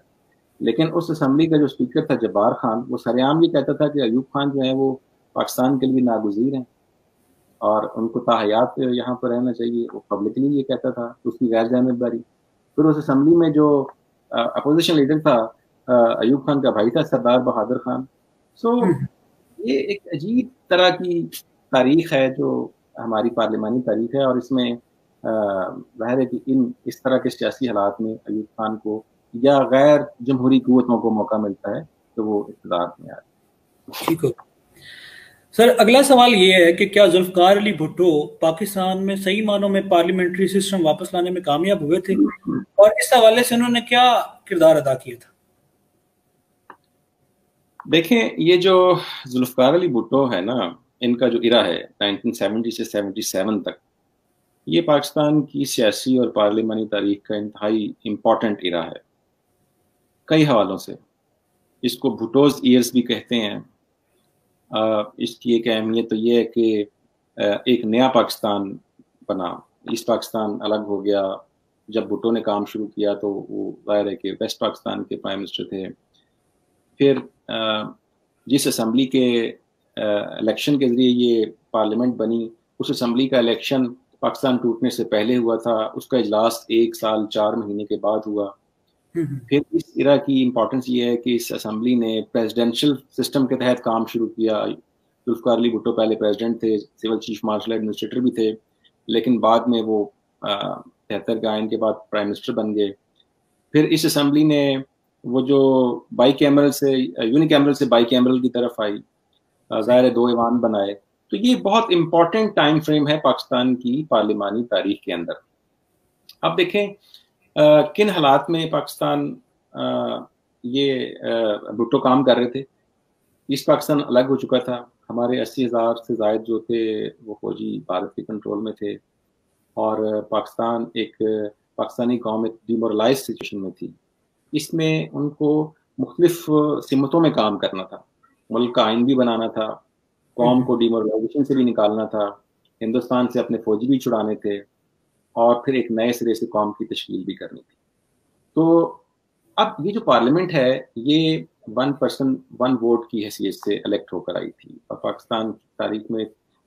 لیکن اس اسمبلی کا جو اسپیکر تھا جبار خان، وہ سر عام یہ کہتا تھا کہ ایوب خان جو ہے وہ پاکستان کے لیے ناگزیر ہیں اور ان کو تاحیات یہاں پر رہنا چاہیے. وہ پبلکلی یہ کہتا تھا، اس کی غیر جانبداری. پھر اس اسمبلی میں جو اپوزیشن لیڈر تھا ایوب خان کا بھائی تھا سردار بہادر خان. سو یہ ایک عجیب طرح کی تاریخ ہے جو ہماری پارلیمانی تاریخ ہے. اور اس میں ظاہر ہے کہ اس طرح کے سیاسی حالات میں ایوب خان کو یا غیر جمہوری قوتوں کو موقع ملتا ہے تو وہ اقتدار میں آتے ہیں. ٹھیک ہے سر، اگلا سوال یہ ہے کہ کیا ذوالفقار علی بھٹو پاکستان میں صحیح معنوں میں پارلیمنٹری سسٹم واپس لانے میں کامیاب ہوئے تھے، اور اس حوالے سے انہوں نے کیا کردار ادا کیا تھا؟ دیکھیں، یہ جو ذوالفقار علی بھٹو ہے نا، ان کا جو ایرا ہے 1970 سے 77 تک، یہ پاکستان کی سیاسی اور پارلیمانی تاریخ کا انتہائی امپورٹنٹ ایرا ہے کئی حوالوں سے. اس کو بھٹوز ایئرز بھی کہتے ہیں. اس کی ایک اہمیت تو یہ ہے کہ ایک نیا پاکستان بنا. ایسٹ پاکستان الگ ہو گیا. جب بھٹو نے کام شروع کیا تو وہ ظاہر ہے کہ ویسٹ پاکستان کے پرائم منسٹر تھے. پھر جس اسمبلی کے الیکشن کے ذریعے یہ پارلیمنٹ بنی، اس اسمبلی کا الیکشن پاکستان ٹوٹنے سے پہلے ہوا تھا. اس کا اجلاس 1 سال 4 مہینے کے بعد ہوا. پھر اس ایرا کی امپورٹنس یہ ہے کہ اس اسمبلی نے پریزیڈینشل سسٹم کے تحت کام شروع کیا. ذوالفقار علی بھٹو پہلے پریزیڈنٹ تھے، سول چیف مارشل ایڈمنسٹریٹر بھی تھے، لیکن بعد میں وہ 73 کے آئین کے بعد پرائم منسٹر بن گئے. پھر اس اسمبلی نے وہ جو بائی کیمرل سے یونی کیمرل سے بائی کیمرل کی طرف آئی، ظاہر 2 ایوان بنائے. تو یہ بہت امپورٹنٹ ٹائم فریم ہے پاکستان کی پارلیمانی تاریخ کے اندر. اب دیکھیں کن حالات میں پاکستان یہ بھٹو کام کر رہے تھے. ایسٹ پاکستان الگ ہو چکا تھا. ہمارے 80,000 سے زائد جو تھے وہ فوجی بھارت کے کنٹرول میں تھے، اور پاکستانی قوم ایک ڈیمورلائز سچویشن میں تھی. اس میں ان کو مختلف سمتوں میں کام کرنا تھا. ملک کا آئین بھی بنانا تھا، قوم کو ڈیمورلائزیشن سے بھی نکالنا تھا، ہندوستان سے اپنے فوجی بھی چھڑانے تھے، اور پھر ایک نئے سرے سے قوم کی تشکیل بھی کرنی تھی. تو اب یہ جو پارلیمنٹ ہے یہ 1 پرسن 1 ووٹ کی حیثیت سے الیکٹ ہو کر آئی تھی. اور پاکستان کی تاریخ میں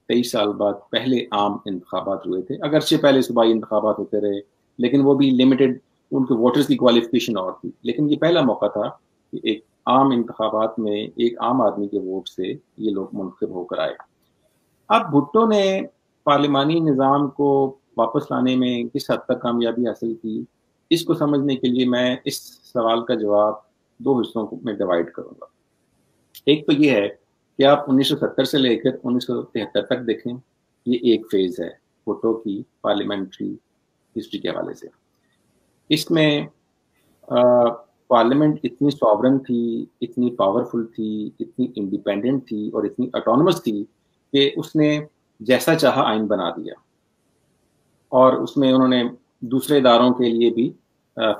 23 سال بعد پہلے عام انتخابات ہوئے تھے. اگرچہ پہلے صوبائی انتخابات ہوتے رہے لیکن وہ بھی لمیٹڈ، ان کے ووٹرز کی کوالیفیکیشن اور تھی. لیکن یہ پہلا موقع تھا کہ ایک عام انتخابات میں ایک عام آدمی کے ووٹ سے یہ لوگ منتخب ہو کر آئے. اب بھٹو نے پارلیمانی نظام کو واپس لانے میں کس حد تک کامیابی حاصل کی، اس کو سمجھنے کے لیے میں اس سوال کا جواب 2 حصوں میں ڈیوائڈ کروں گا. ایک تو یہ ہے کہ آپ 1970 سے لے کر 1973 تک دیکھیں، یہ ایک فیز ہے بھٹو کی پارلیمنٹری ہسٹری کے حوالے سے. اس میں پارلیمنٹ اتنی ساورن تھی، اتنی پاورفل تھی، اتنی انڈیپینڈنٹ تھی اور اتنی آٹونومس تھی کہ اس نے جیسا چاہا آئین بنا دیا. اور اس میں انہوں نے دوسرے اداروں کے لیے بھی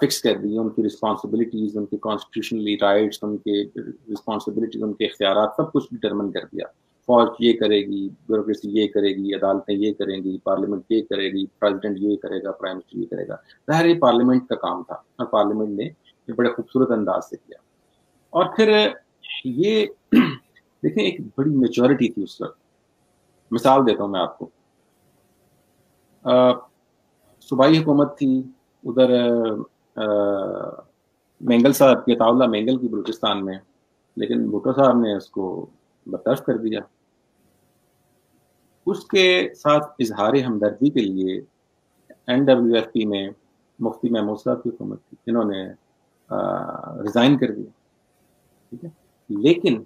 فکس کر دی، ان کی رسپانسبلٹیز، ان کے کانسٹیٹیوشنلی رائٹس، ان کے رسپانسبلٹیز، ان کے اختیارات، سب کچھ ڈٹرمن کر دیا. فوج یہ کرے گی، بیوروکریسی یہ کرے گی، عدالتیں یہ کریں گی، پارلیمنٹ یہ کرے گی، پریزیڈنٹ یہ کرے گا، پرائم منسٹر یہ کرے گا. ظاہر یہ پارلیمنٹ کا کام تھا اور پارلیمنٹ نے یہ بڑے خوبصورت انداز سے کیا. اور پھر یہ دیکھیں ایک بڑی میچورٹی تھی اس وقت. مثال دیتا ہوں میں آپ کو. صوبائی حکومت تھی ادھر مینگل صاحب کی، عطا اللہ مینگل کی بلوچستان میں، لیکن بھٹو صاحب نے اس کو برطرف کر دیا. اس کے ساتھ اظہار ہمدردی کے لیے NWFP میں مفتی محمود صاحب کی حکومت تھی، جنہوں نے ریزائن کر دیا. ٹھیک ہے، لیکن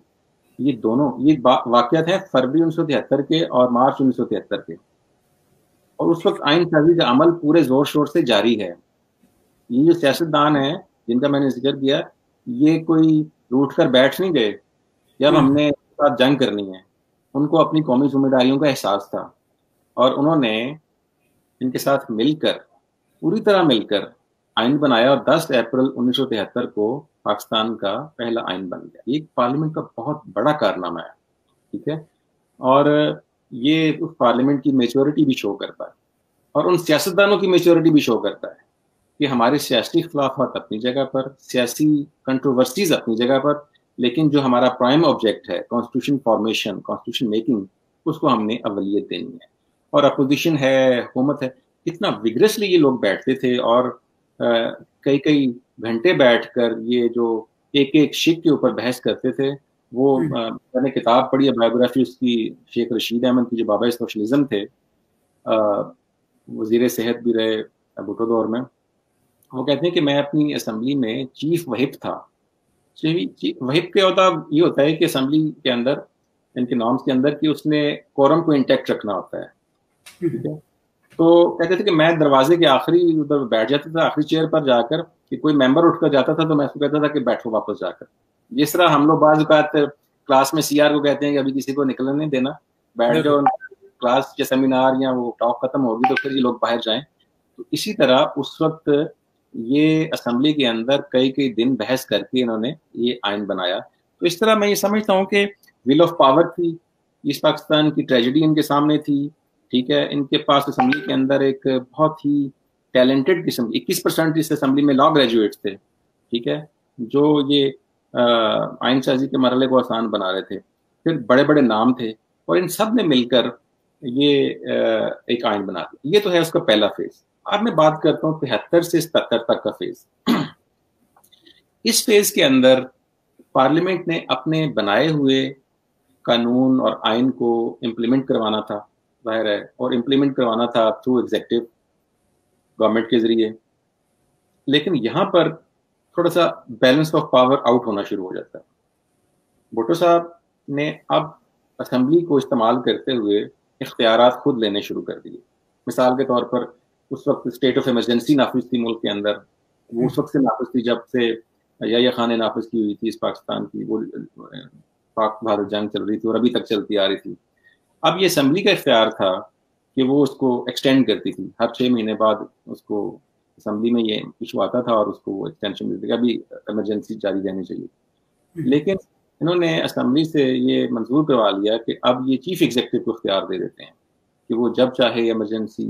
یہ دونوں یہ واقعات ہیں فروری 1973 کے اور مارچ 1973 کے، اور اس وقت آئین سازی کا عمل پورے زور شور سے جاری ہے. یہ جو سیاستدان ہیں جن کا میں نے ذکر کیا، یہ کوئی روٹ کر بیٹھ نہیں گئے جب ہم نے ساتھ جنگ کرنی ہے. ان کو اپنی قومی ذمہ داریوں کا احساس تھا، اور انہوں نے ان کے ساتھ مل کر، پوری طرح مل کر آئین بنایا، اور 10 اپریل 1973 کو پاکستان کا پہلا آئین بن گیا. یہ پارلیمنٹ کا بہت بڑا کارنامہ ہے. ٹھیک ہے، اور یہ اس پارلیمنٹ کی میچورٹی بھی شو کرتا ہے، اور ان سیاستدانوں کی میچورٹی بھی شو کرتا ہے کہ ہمارے سیاسی اختلافات اپنی جگہ پر، سیاسی کنٹروورسیز اپنی جگہ پر، لیکن جو ہمارا پرائم آبجیکٹ ہے کانسٹیٹیوشن فارمیشن، کانسٹیٹیوشن میکنگ، اس کو ہم نے اولیت دینی ہے. اور اپوزیشن ہے، حکومت ہے، کتنا وگرسلی یہ لوگ بیٹھتے تھے، اور کئی کئی گھنٹے بیٹھ کر یہ جو ایک ایک شک کے اوپر بحث کرتے تھے. وہ میں نے کتاب پڑھی ہے، بایوگرافی اس کی، شیخ رشید احمد کی، جو بابا سوشلزم تھے، وزیر صحت بھی رہے بھٹو دور میں. وہ کہتے ہیں کہ میں اپنی اسمبلی میں چیف وہپ تھا. وہپ کا ہوتا یہ ہوتا ہے کہ اسمبلی کے اندر، ان کے نارمس کے اندر، کہ اس نے کورم کو انٹیکٹ رکھنا ہوتا ہے. ٹھیک ہے، تو کہتے تھے کہ میں دروازے کے آخری ادھر بیٹھ جاتا تھا، آخری چیئر پر جا کر، کہ کوئی ممبر اٹھ کر جاتا تھا تو میں اس کو کہتا تھا کہ بیٹھو واپس جا کر. جس طرح ہم لوگ بعض اوقات کلاس میں CR کو کہتے ہیں کہ ابھی کسی کو نکلنے نہیں دینا، بیٹھ جاؤ، کلاس کے سیمینار یا وہ ٹاک ختم ہوگی تو پھر یہ لوگ باہر جائیں. تو اسی طرح اس وقت یہ اسمبلی کے اندر کئی کئی دن بحث کر کے انہوں نے یہ آئین بنایا. تو اس طرح میں یہ سمجھتا ہوں کہ ول آف پاور تھی، اس پاکستان کی ٹریجڈی ان کے سامنے تھی. ٹھیک ہے، ان کے پاس اسمبلی کے اندر ایک بہت ہی ٹیلنٹڈ قسم، 21% اس اسمبلی میں لا گریجویٹس تھے. ٹھیک ہے، جو یہ آئین سازی کے مرحلے کو آسان بنا رہے تھے. پھر بڑے بڑے نام تھے، اور ان سب نے مل کر یہ ایک آئین بنا دیا. یہ تو ہے اس کا پہلا فیز. اب میں بات کرتا ہوں 73 سے 77 تک کا فیز. اس فیز کے اندر پارلیمنٹ نے اپنے بنائے ہوئے قانون اور آئین کو امپلیمنٹ کروانا تھا، ظاہر ہے، اور امپلیمنٹ کروانا تھا تھرو ایگزیکٹو گورنمنٹ کے ذریعے. لیکن یہاں پر تھوڑا سا بیلنس آف پاور آؤٹ ہونا شروع ہو جاتا ہے. بھٹو صاحب نے اب اسمبلی کو استعمال کرتے ہوئے اختیارات خود لینے شروع کر دیے. مثال کے طور پر اس وقت اسٹیٹ آف ایمرجنسی نافذ تھی ملک کے اندر. وہ اس وقت سے نافذ تھی جب سے یحییٰ خان نے نافذ کی ہوئی تھی اس پاکستان کی. وہ پاک بھارت جنگ چل رہی تھی اور ابھی تک چلتی آ رہی تھی. اب یہ اسمبلی کا اختیار تھا کہ وہ اس کو ایکسٹینڈ کرتی تھی. ہر 6 مہینے بعد اس کو اسمبلی میں یہ ایشو آتا تھا اور اس کو وہ ایکسٹینشن ملتی تھی، ابھی ایمرجنسی جاری رہنی چاہیے. لیکن انہوں نے اسمبلی سے یہ منظور کروا لیا کہ اب یہ چیف ایگزیکٹو کو اختیار دے دیتے ہیں کہ وہ جب چاہے ایمرجنسی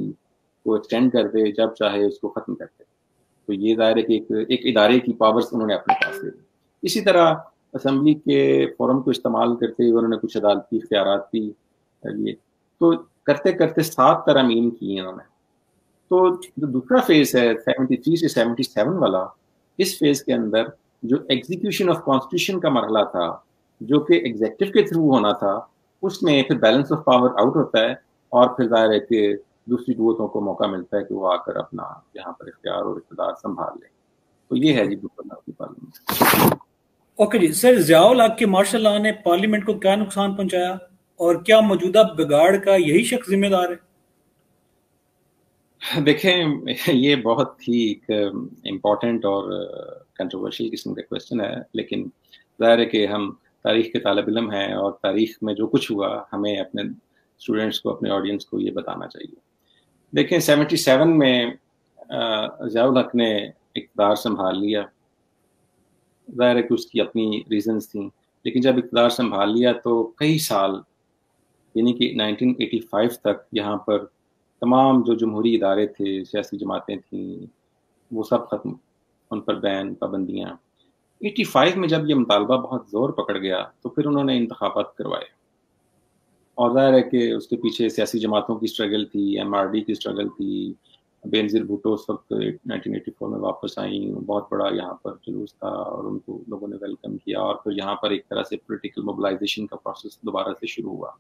کو ایکسٹینڈ کر دے، جب چاہے اس کو ختم کر دے. تو یہ ظاہر ہے کہ ایک ادارے کی پاورز انہوں نے اپنے پاس لے لی. اسی طرح اسمبلی کے فورم کو استعمال کرتے ہوئے انہوں نے کچھ عدالتی اختیارات بھی لیے. تو کرتے کرتے 7 ترامیم کی انہوں نے. تو جو دوسرا فیز ہے 73 سے 77 والا، اس فیز کے اندر جو ایگزیکیوشن آف کانسٹیٹیوشن کا مرحلہ تھا، جو کہ ایگزیکٹو کے تھرو ہونا تھا، اس میں پھر بیلنس آف پاور آؤٹ ہوتا ہے، اور پھر ظاہر ہے کہ دوسری قوتوں کو موقع ملتا ہے کہ وہ آ کر اپنا یہاں پر اختیار اور اقتدار سنبھال لیں. تو یہ ہے جی پارلیمنٹ. اوکے جی سر، ضیاء الحق کے مارشل لاء نے پارلیمنٹ کو کیا نقصان پہنچایا، اور کیا موجودہ بگاڑ کا یہی شخص ذمہ دار ہے؟ دیکھیں یہ بہت ہی ایک امپورٹنٹ اور کنٹروورشل قسم کا کویشچن ہے، لیکن ظاہر ہے کہ ہم تاریخ کے طالب علم ہیں، اور تاریخ میں جو کچھ ہوا ہمیں اپنے اسٹوڈنٹس کو، اپنے آڈینس کو یہ بتانا چاہیے. دیکھیں 77 میں ضیاء الحق نے اقتدار سنبھال لیا. ظاہر ہے کہ اس کی اپنی ریزنز تھیں, لیکن جب اقتدار سنبھال لیا تو کئی سال یعنی کہ 1985 تک یہاں پر تمام جو جمہوری ادارے تھے, سیاسی جماعتیں تھیں, وہ سب ختم, ان پر بین پابندیاں. 85 میں جب یہ مطالبہ بہت زور پکڑ گیا تو پھر انہوں نے انتخابات کروائے, اور ظاہر ہے کہ اس کے پیچھے سیاسی جماعتوں کی اسٹرگل تھی, ایم آر ڈی کی اسٹرگل تھی. بینظیر بھٹو اس وقت 1984 میں واپس آئیں, بہت بڑا یہاں پر جلوس تھا اور ان کو لوگوں نے ویلکم کیا, اور پھر یہاں پر ایک طرح سے پولیٹیکل موبلائزیشن کا پروسیس دوبارہ سے شروع ہوا.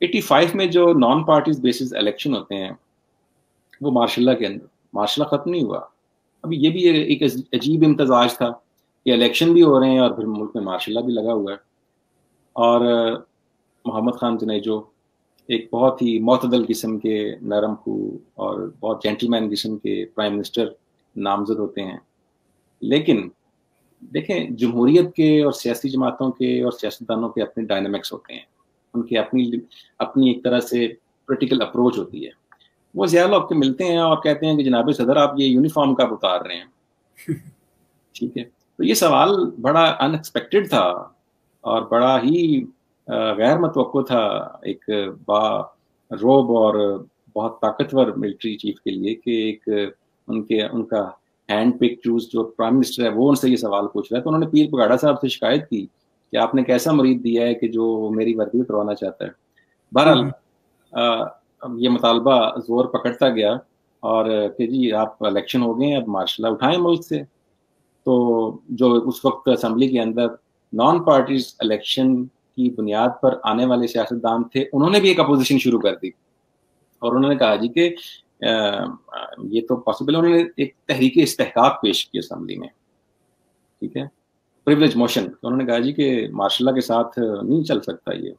85 میں جو نان پارٹیز بیسز الیکشن ہوتے ہیں وہ ماشاء اللہ کے اندر, ماشاء اللہ ختم نہیں ہوا ابھی. یہ بھی ایک عجیب امتزاج تھا کہ الیکشن بھی ہو رہے ہیں اور پھر ملک میں ماشاء اللہ بھی لگا ہوا ہے. اور محمد خان جنیجو ایک بہت ہی معتدل قسم کے نرم خو اور بہت جینٹل مین قسم کے پرائم منسٹر نامزد ہوتے ہیں. لیکن دیکھیں, جمہوریت کے اور سیاسی جماعتوں کے اور سیاستدانوں کے اپنے ڈائنامکس ہوتے ہیں, ان کی اپنی ایک طرح سے پولیٹیکل اپروچ ہوتی ہے. وہ ضیاء الحق کے ملتے ہیں اور کہتے ہیں کہ جناب صدر آپ یہ یونیفارم کب اتار رہے ہیں. ٹھیک ہے, تو یہ سوال بڑا ان ایکسپیکٹڈ تھا اور بڑا ہی غیر متوقع تھا ایک با روب اور بہت طاقتور ملٹری چیف کے لیے کہ ایک ان کا ہینڈ پک چوز جو پرائم منسٹر ہے وہ ان سے یہ سوال پوچھ رہا ہے. تو انہوں نے پیر پگاڑا صاحب سے شکایت کی کہ آپ نے کیسا مرید دیا ہے کہ جو میری وردی اتروانا چاہتا ہے. بہرحال یہ مطالبہ زور پکڑتا گیا اور کہ جی آپ الیکشن ہو گئے ہیں, اب مارشل لا اٹھائیں ملک سے. تو جو اس وقت اسمبلی کے اندر نان پارٹیز الیکشن کی بنیاد پر آنے والے سیاستدان تھے, انہوں نے بھی ایک اپوزیشن شروع کر دی اور انہوں نے کہا جی کہ یہ تو پاسبل ہے. انہوں نے ایک تحریک استحقاق پیش کی اسمبلی میں, ٹھیک ہے, پریولیج موشن. انہوں نے کہا جی کہ مارشل لا کے ساتھ نہیں چل سکتا یہ.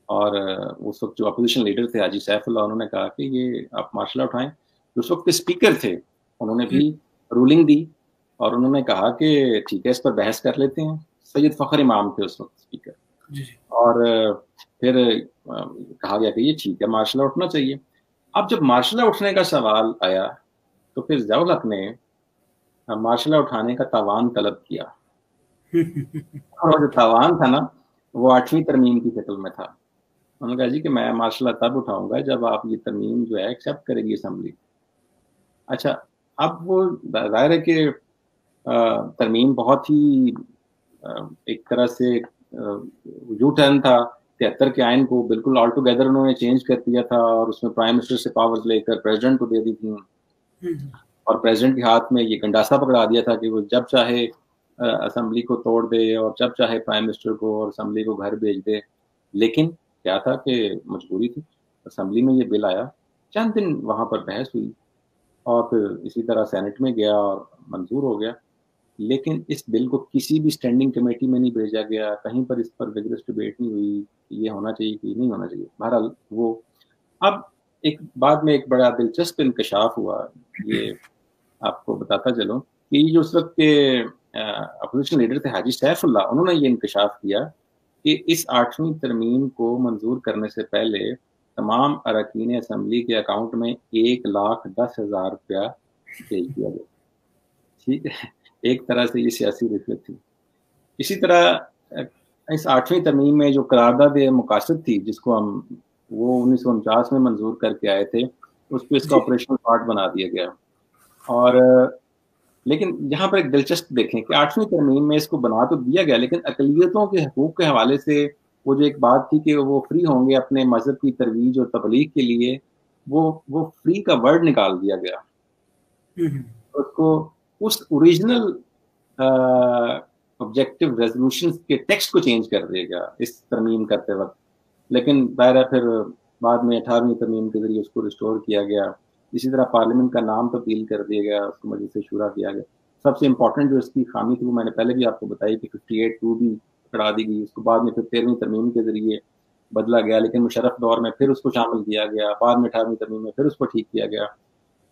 اور اس وقت جو اپوزیشن لیڈر تھے حاجی سیف اللہ, انہوں نے کہا کہ یہ آپ مارشل لا اٹھائیں. اس وقت کے اسپیکر تھے انہوں نے بھی رولنگ دی اور انہوں نے کہا کہ ٹھیک ہے اس پر بحث کر لیتے ہیں. سید فخر امام تھے اس وقت اسپیکر, اور پھر کہا گیا کہ یہ ٹھیک ہے مارشل لا اٹھنا چاہیے. اب جب مارشل لا اٹھنے کا سوال آیا تو پھر ضیاء الحق نے مارشل لا اٹھانے کا تاوان طلب کیا, اور جو تاوان تھا نا وہ 8ویں ترمیم کی شکل میں تھا. انہوں نے کہا جی کہ میں مارشل لا تب اٹھاؤں گا جب آپ یہ ترمیم جو ہے ایکسیپٹ کرے گی اسمبلی. اچھا, اب وہ ظاہر ہے کہ ترمیم بہت ہی ایک طرح سے یو ٹرن تھا. 73 کے آئین کو بالکل آل ٹوگیدر انہوں نے چینج کر دیا تھا اور اس میں پرائم منسٹر سے پاورز لے کر پریزیڈنٹ کو دے دی تھی, اور پریزیڈنٹ کے ہاتھ میں یہ گنڈاسا پکڑا دیا تھا کہ وہ جب چاہے اسمبلی کو توڑ دے اور جب چاہے پرائم منسٹر کو اور اسمبلی کو گھر بھیج دے. لیکن کیا تھا کہ مجبوری تھی, اسمبلی میں یہ بل آیا, چند دن وہاں پر بحث ہوئی اور پھر اسی طرح سینٹ میں گیا اور منظور ہو گیا. لیکن اس بل کو کسی بھی اسٹینڈنگ کمیٹی میں نہیں بھیجا گیا, کہیں پر اس پر ویگرس ڈبیٹ نہیں ہوئی کہ یہ ہونا چاہیے کہ نہیں ہونا چاہیے. بہرحال وہ اب ایک بعد میں ایک بڑا دلچسپ انکشاف ہوا, یہ آپ کو بتاتا چلوں کہ یہ جو اس وقت کے اپوزیشن لیڈر تھے حاجی سیف اللہ, انہوں نے یہ انکشاف کیا کہ اس 8ویں ترمیم کو منظور کرنے سے پہلے تمام اراکین اسمبلی کے اکاؤنٹ میں 1,10,000 روپیہ بھیج دیا گیا. ٹھیک ہے, ایک طرح سے یہ سیاسی رشوت تھی. اسی طرح اس 8ویں ترمیم میں جو قرارداد مقاصد تھی جس کو ہم وہ 1949 میں منظور کر کے آئے تھے, اس کو اس کا آپریشنل پارٹ بنا دیا گیا. اور لیکن یہاں پر ایک دلچسپ دیکھیں کہ 8ویں ترمیم میں اس کو بنا تو دیا گیا, لیکن اقلیتوں کے حقوق کے حوالے سے وہ جو ایک بات تھی کہ وہ فری ہوں گے اپنے مذہب کی ترویج اور تبلیغ کے لیے, وہ فری کا ورڈ نکال دیا گیا. اس کو اس اوریجنل آبجیکٹو ریزولوشن کے ٹیکسٹ کو چینج کر دیا گیا اس ترمیم کرتے وقت. لیکن ظاہر ہے پھر بعد میں 18ویں ترمیم کے ذریعے اس کو ریسٹور کیا گیا. اسی طرح پارلیمنٹ کا نام تبدیل کر دیا گیا, اس کو مجلس شورا کیا گیا. سب سے امپورٹنٹ جو اس کی خامی تھی وہ میں نے پہلے بھی آپ کو بتائی کہ 58(2) بھی پکڑا دی گئی. اس کو بعد میں پھر 13ویں ترمیم کے ذریعے بدلا گیا, لیکن مشرف دور میں پھر اس کو شامل کیا گیا. بعد میں 18ویں ترمیم میں پھر اس کو ٹھیک کیا گیا.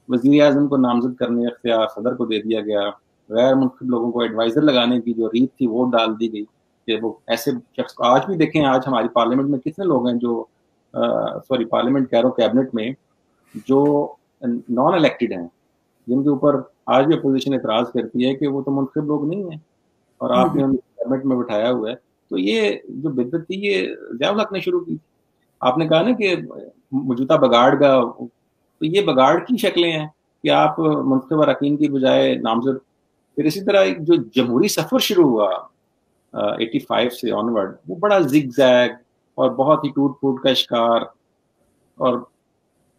وزیر اعظم کو نامزد کرنے اختیار صدر کو دے دیا گیا. غیر منتخب لوگوں کو ایڈوائزر لگانے کی جو ریت تھی وہ ڈال دی گئی کہ وہ ایسے شخص کو, آج بھی دیکھیں آج ہماری پارلیمنٹ میں کتنے لوگ ہیں جو پارلیمنٹ کہہ رہا ہوں کیبنٹ میں جو نان الیکٹڈ ہیں, جن کے اوپر آج بھی اپوزیشن اعتراض کرتی ہے کہ وہ تو منتخب لوگ نہیں ہیں اور آپ نے گورنمنٹ میں بٹھایا ہوا ہے. تو یہ جو بدعت تھی یہ ضیاء الحق نے شروع کی. آپ نے کہا نا کہ موجودہ بگاڑ کا، تو یہ بگاڑ کی شکلیں ہیں کہ آپ منتخب اراکین کی بجائے نامزد. پھر اسی طرح ایک جو جمہوری سفر شروع ہوا 85 سے آنورڈ، وہ بڑا زگ زیگ اور بہت ہی ٹوٹ پھوٹ کا شکار، اور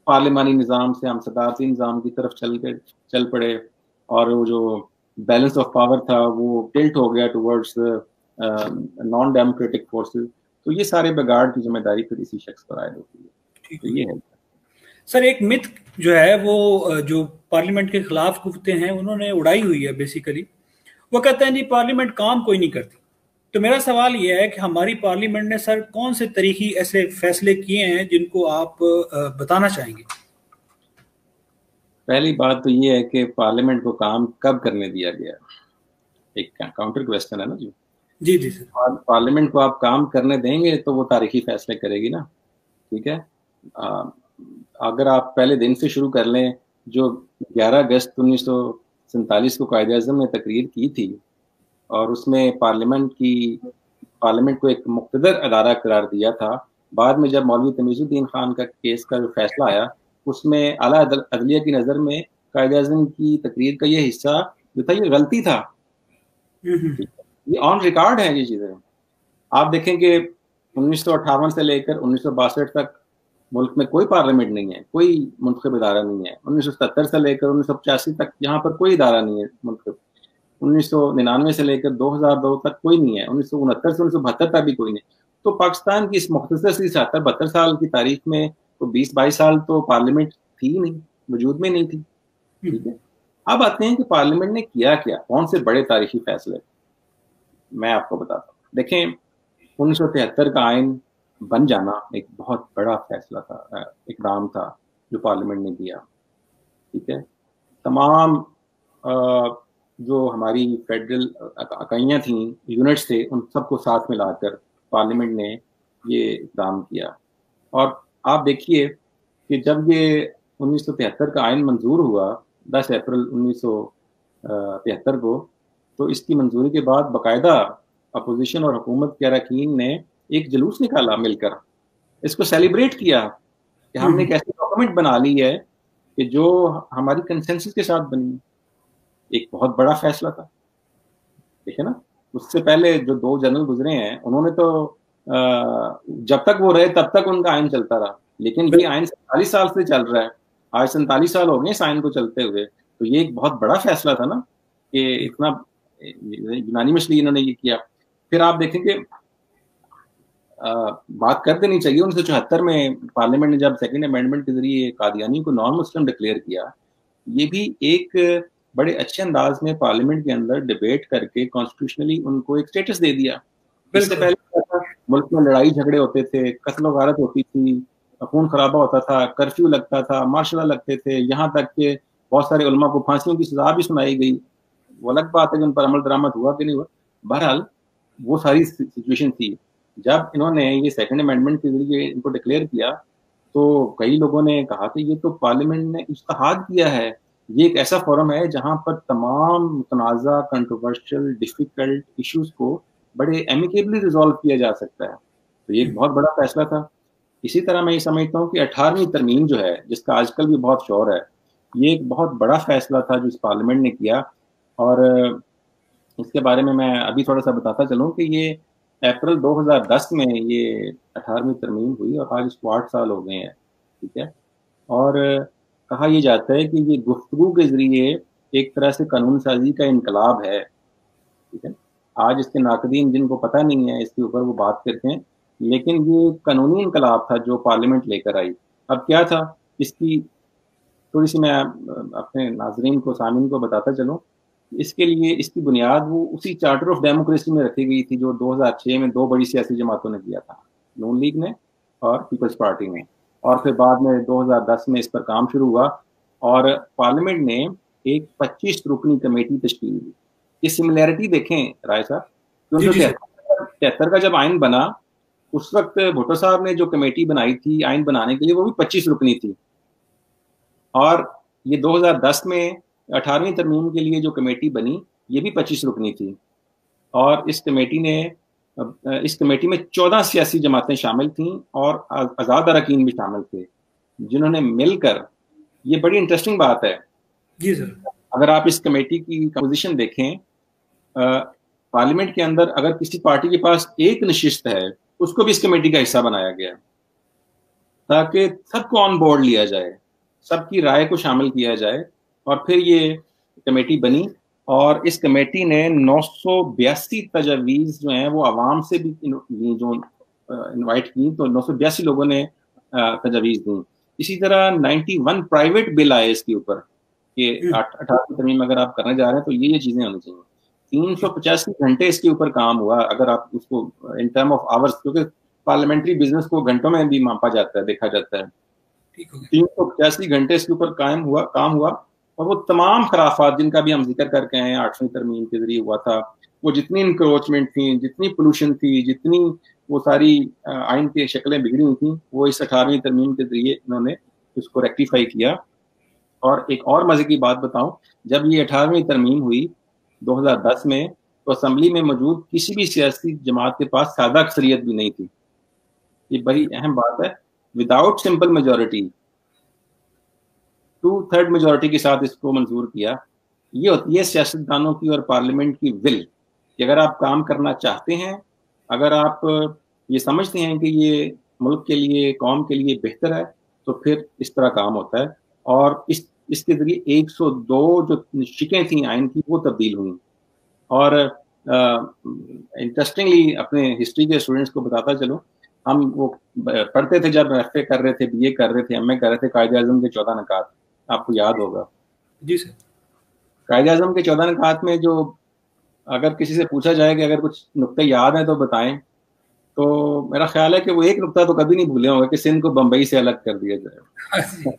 پارلیمانی نظام سے ہم صدارتی نظام کی طرف چل پڑے، اور وہ جو بیلنس آف پاور تھا وہ ٹلٹ ہو گیا ٹورڈز نان ڈیموکریٹک فورسز. تو یہ سارے بگاڑ کی ذمہ داری پھر اسی شخص پر عائد ہوتی ہے. تو یہ ہے سر ایک مت جو ہے وہ جو پارلیمنٹ کے خلاف قوتیں ہیں انہوں نے اڑائی ہوئی ہے بیسیکلی. وہ کہتے ہیں جی پارلیمنٹ کام کوئی نہیں کرتی. تو میرا سوال یہ ہے کہ ہماری پارلیمنٹ نے سر کون سے تاریخی ایسے فیصلے کیے ہیں جن کو آپ بتانا چاہیں گے؟ پہلی بات تو یہ ہے کہ پارلیمنٹ کو کام کب کرنے دیا گیا، ایک کاؤنٹر کویسچن ہے نا جی. جی جی سر. پارلیمنٹ کو آپ کام کرنے دیں گے تو وہ تاریخی فیصلے کرے گی نا. ٹھیک ہے، اگر آپ پہلے دن سے شروع کر لیں، جو 11 اگست 1947 کو قائد اعظم نے تقریر کی تھی اور اس میں پارلیمنٹ کو ایک مقتدر ادارہ قرار دیا تھا. بعد میں جب مولوی تمیز الدین خان کا کیس کا جو فیصلہ آیا، اس میں اعلیٰ عدلیہ کی نظر میں قائد اعظم کی تقریر کا یہ حصہ جو تھا یہ غلطی تھا. یہ آن ریکارڈ ہے یہ چیزیں. آپ دیکھیں کہ 1958 سے لے کر 1962 تک ملک میں کوئی پارلیمنٹ نہیں ہے، کوئی منتخب ادارہ نہیں ہے. 1977 سے لے کر 1985 تک یہاں پر کوئی ادارہ نہیں ہے منتخب. 1999 سے لے کر 2002 تک کوئی نہیں ہے. 1969 سے 1972 تک بھی کوئی نہیں. تو پاکستان کی اس مختصر سی 72 سال کی تاریخ میں تو 20-22 سال تو پارلیمنٹ تھی نہیں، وجود میں نہیں تھی. ٹھیک ہے، اب آتے ہیں کہ پارلیمنٹ نے کیا کیا، کون سے بڑے تاریخی فیصلے. میں آپ کو بتاتا ہوں. دیکھیں 1973 کا آئین بن جانا ایک بہت بڑا فیصلہ تھا، اقدام تھا جو پارلیمنٹ نے کیا. ٹھیک ہے، تمام جو ہماری فیڈرل اکائیاں تھیں، یونٹس تھے، ان سب کو ساتھ ملا کر پارلیمنٹ نے یہ اقدام کیا. اور آپ دیکھیے کہ جب یہ 1973 کا آئین منظور ہوا 10 اپریل 1973 کو، تو اس کی منظوری کے بعد باقاعدہ اپوزیشن اور حکومت کے اراکین نے ایک جلوس نکالا، مل کر اس کو سیلیبریٹ کیا کہ ہم نے ایک ایسی ڈاکومنٹ بنا لی ہے کہ جو ہماری کنسنسس کے ساتھ بنی. ایک بہت بڑا فیصلہ تھا. ٹھیک ہے نا. اس سے پہلے جو 2 جنرل گزرے ہیں انہوں نے تو جب تک وہ رہے تب تک ان کا آئین چلتا رہا، لیکن یہ آئین 47 سال سے چل رہا ہے. آج 47 سال ہو گئے اس آئین کو چلتے ہوئے. تو یہ ایک بہت بڑا فیصلہ تھا نا کہ اتنا یونانیمسلی انہوں نے یہ کیا. پھر آپ دیکھیں کہ بات کر دینی چاہیے 1974 میں پارلیمنٹ نے جب سیکنڈ امینڈمنٹ کے ذریعے قادیانی کو نان مسلم ڈکلیئر کیا. یہ بھی ایک بڑے اچھے انداز میں پارلیمنٹ کے اندر ڈیبیٹ کر کے کانسٹیٹیوشنلی ان کو ایک سٹیٹس دے دیا. اس سے پہلے ملک میں لڑائی جھگڑے ہوتے تھے، قتل و غارت ہوتی تھی، خون خرابہ ہوتا تھا، کرفیو لگتا تھا، مارشل لا لگتے تھے، یہاں تک کہ بہت سارے علماء کو پھانسیوں کی سزا بھی سنائی گئی. وہ الگ بات ہے کہ ان پر عمل درآمد ہوا کہ نہیں ہوا. بہرحال وہ ساری سچویشن تھی. جب انہوں نے یہ سیکنڈ امینڈمنٹ کے ذریعے ان کو ڈکلیئر کیا تو کئی لوگوں نے کہا کہ یہ تو پارلیمنٹ نے اجتہاد کیا ہے، یہ ایک ایسا فورم ہے جہاں پر تمام متنازع، کنٹروورشل، ڈیفیکلٹ ایشوز کو بڑے ایمیکیبلی ریزالو کیا جا سکتا ہے. تو یہ ایک بہت بڑا فیصلہ تھا. اسی طرح میں یہ سمجھتا ہوں کہ 18ویں ترمیم جو ہے، جس کا آج کل بھی بہت شور ہے، یہ ایک بہت بڑا فیصلہ تھا جو اس پارلیمنٹ نے کیا. اور اس کے بارے میں ابھی تھوڑا سا بتاتا چلوں کہ یہ اپریل 2010 میں یہ 18ویں ترمیم ہوئی اور آج اس کو 8 سال ہو گئے ہیں. ٹھیک ہے، اور کہا یہ جاتا ہے کہ یہ گفتگو کے ذریعے ایک طرح سے قانون سازی کا انقلاب ہے. ٹھیک ہے، آج اس کے ناقدین جن کو پتہ نہیں ہے اس کے اوپر وہ بات کرتے ہیں، لیکن یہ قانونی انقلاب تھا جو پارلیمنٹ لے کر آئی. اب کیا تھا اس کی تھوڑی سی میں اپنے ناظرین کو، سامعین کو بتاتا چلوں. اس کے لیے اس کی بنیاد وہ اسی چارٹر آف ڈیموکریسی میں رکھی گئی تھی جو 2006 میں 2 بڑی سیاسی جماعتوں نے کیا تھا، نون لیگ نے اور پیپلز پارٹی نے. اور پھر بعد میں 2010 میں اس پر کام شروع ہوا اور پارلیمنٹ نے ایک 25 رکنی کمیٹی تشکیل دی. یہ سملیرٹی دیکھیں رائے صاحب، 1973 کا جب آئین بنا اس وقت بھٹو صاحب نے جو کمیٹی بنائی تھی آئین بنانے کے لیے وہ بھی 25 رکنی تھی، اور یہ 2010 میں 18ویں ترمیم کے لیے جو کمیٹی بنی یہ بھی 25 رکنی تھی، اور اس کمیٹی میں 14 سیاسی جماعتیں شامل تھیں اور آزاد اراکین بھی شامل تھے، جنہوں نے مل کر، یہ بڑی انٹرسٹنگ بات ہے جی سر، اگر آپ اس کمیٹی کی کمپوزیشن دیکھیں، پارلیمنٹ کے اندر اگر کسی پارٹی کے پاس ایک نشست ہے اس کو بھی اس کمیٹی کا حصہ بنایا گیا تاکہ سب کو آن بورڈ لیا جائے، سب کی رائے کو شامل کیا جائے، اور پھر یہ کمیٹی بنی، اور اس کمیٹی نے 982 تجاویز جو ہیں وہ عوام سے بھی جو انوائٹ کی، تو 982 لوگوں نے تجاویز دیں۔ اسی طرح 91 پرائیویٹ بل آئے اس کے اوپر کہ 18 ترمیم اگر آپ کرنے جا رہے ہیں تو یہ چیزیں ہونی چاہیے۔ 385 گھنٹے اس کے اوپر کام ہوا، اگر آپ اس کو ان ٹرم آف آورس، کیونکہ پارلیمنٹری بزنس کو گھنٹوں میں بھی ماپا جاتا ہے، دیکھا جاتا ہے، 385 گھنٹے اس کے اوپر کام ہوا، اور وہ تمام خرافات جن کا بھی ہم ذکر کر کے ہیں 8ویں ترمیم کے ذریعے ہوا تھا، وہ جتنی انکروچمنٹ تھیں، جتنی پولوشن تھی، جتنی وہ ساری آئین کی شکلیں بگڑی ہوئی تھیں، وہ اس 18ویں ترمیم کے ذریعے انہوں نے اس کو ریکٹیفائی کیا۔ اور ایک اور مزے کی بات بتاؤں، جب یہ 18ویں ترمیم ہوئی 2010 میں، تو اسمبلی میں موجود کسی بھی سیاسی جماعت کے پاس سادہ اکثریت بھی نہیں تھی۔ یہ بڑی اہم بات ہے، وداؤٹ سمپل میجورٹی، 2/3 میجورٹی کے ساتھ اس کو منظور کیا۔ یہ ہوتی ہے سیاستدانوں کی اور پارلیمنٹ کی ول، کہ اگر آپ کام کرنا چاہتے ہیں، اگر آپ یہ سمجھتے ہیں کہ یہ ملک کے لیے، قوم کے لیے بہتر ہے، تو پھر اس طرح کام ہوتا ہے۔ اور اس کے ذریعے 102 جو شکیں تھیں آئین کی وہ تبدیل ہوئیں۔ اور انٹرسٹنگلی اپنے ہسٹری کے اسٹوڈنٹس کو بتاتا چلوں، ہم وہ پڑھتے تھے جب ایف اے کر رہے تھے، بی اے کر رہے تھے، ایم اے کر رہے تھے، قائد اعظم کے 14 نکات، آپ کو یاد ہوگا۔ جی سر، قائد اعظم کے 14 نکات میں جو اگر کسی سے پوچھا جائے کہ اگر کچھ نقطے یاد ہیں تو بتائیں، تو میرا خیال ہے کہ وہ ایک نقطہ تو کبھی نہیں بھولے ہوں گے کہ سندھ کو بمبئی سے الگ کر دیا جائے۔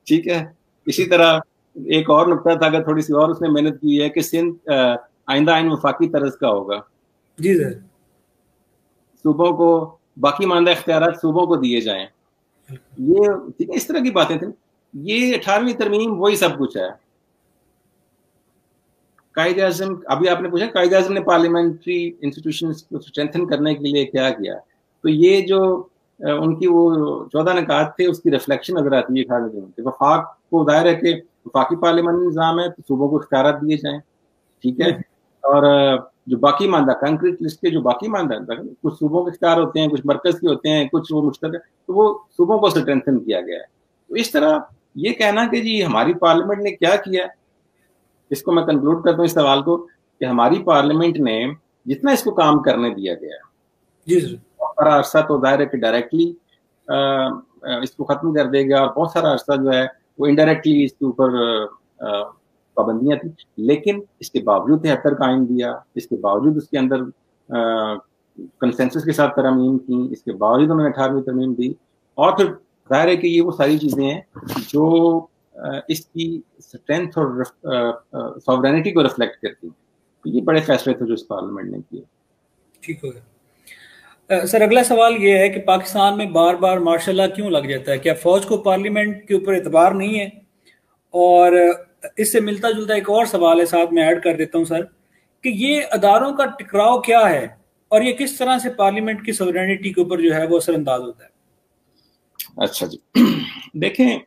ٹھیک ہے، اسی طرح ایک اور نقطہ تھا، اگر تھوڑی سی اور اس نے محنت کی ہے، کہ سندھ آئندہ آئین وفاقی طرز کا ہوگا۔ جی سر، صوبوں کو باقی ماندہ اختیارات صوبوں کو دیے جائیں، یہ ٹھیک ہے، اس طرح کی باتیں تھیں۔ یہ 18ویں ترمیم وہی سب کچھ ہے۔ قائد اعظم، ابھی آپ نے پوچھا قائد اعظم نے پارلیمنٹری انسٹیٹیوشنز کو اسٹرینتھن کرنے کے لیے کیا کیا، تو یہ جو ان کی وہ 14 نکات تھے اس کی ریفلیکشن نظر آتی ہے 18ویں ترمیم کے۔ وفاق کو ظاہر ہے کہ وفاقی پارلیمانی نظام ہے تو صوبوں کو اختیارات دیے جائیں، ٹھیک ہے، اور جو باقی ماندہ کنکریٹ لسٹ کے جو باقی ماندہ، کچھ صوبوں کے اختیار ہوتے ہیں، کچھ مرکز کے ہوتے ہیں، کچھ وہ مشترک، تو وہ صوبوں کو اسٹرینتھن کیا گیا ہے۔ تو اس طرح یہ کہنا کہ جی ہماری پارلیمنٹ نے کیا کیا، اس کو میں کنکلوڈ کرتا ہوں اس سوال کو، کہ ہماری پارلیمنٹ نے جتنا اس کو کام کرنے دیا گیا ہے، جی سر، بہت سارا عرصہ تو ظاہر ہے کہ ڈائریکٹلی اس کو ختم کر دے گا، اور بہت سارا عرصہ جو ہے وہ انڈائریکٹلی اس کے اوپر پابندیاں تھیں، لیکن اس کے باوجود 73 کا آئین دیا، اس کے باوجود اس کے اندر کنسنسس کے ساتھ ترامیم کی، اس کے باوجود انہوں نے 18ویں ترمیم دی، اور پھر ظاہر ہے کہ یہ وہ ساری چیزیں ہیں جو اس کی اسٹرینتھ اور ساورینٹی کو ریفلیکٹ کرتی ہیں۔ یہ بڑے فیصلے تھے جو اس پارلیمنٹ نے کیے۔ ٹھیک ہو گیا سر۔ اگلا سوال یہ ہے کہ پاکستان میں بار بار مارشل لا کیوں لگ جاتا ہے؟ کیا فوج کو پارلیمنٹ کے اوپر اعتبار نہیں ہے؟ اور اس سے ملتا جلتا ایک اور سوال ہے، ساتھ میں ایڈ کر دیتا ہوں سر، کہ یہ اداروں کا ٹکراؤ کیا ہے اور یہ کس طرح سے پارلیمنٹ کی سوورینٹی کے اوپر جو ہے وہ اثر انداز ہوتا ہے؟ اچھا جی، دیکھیں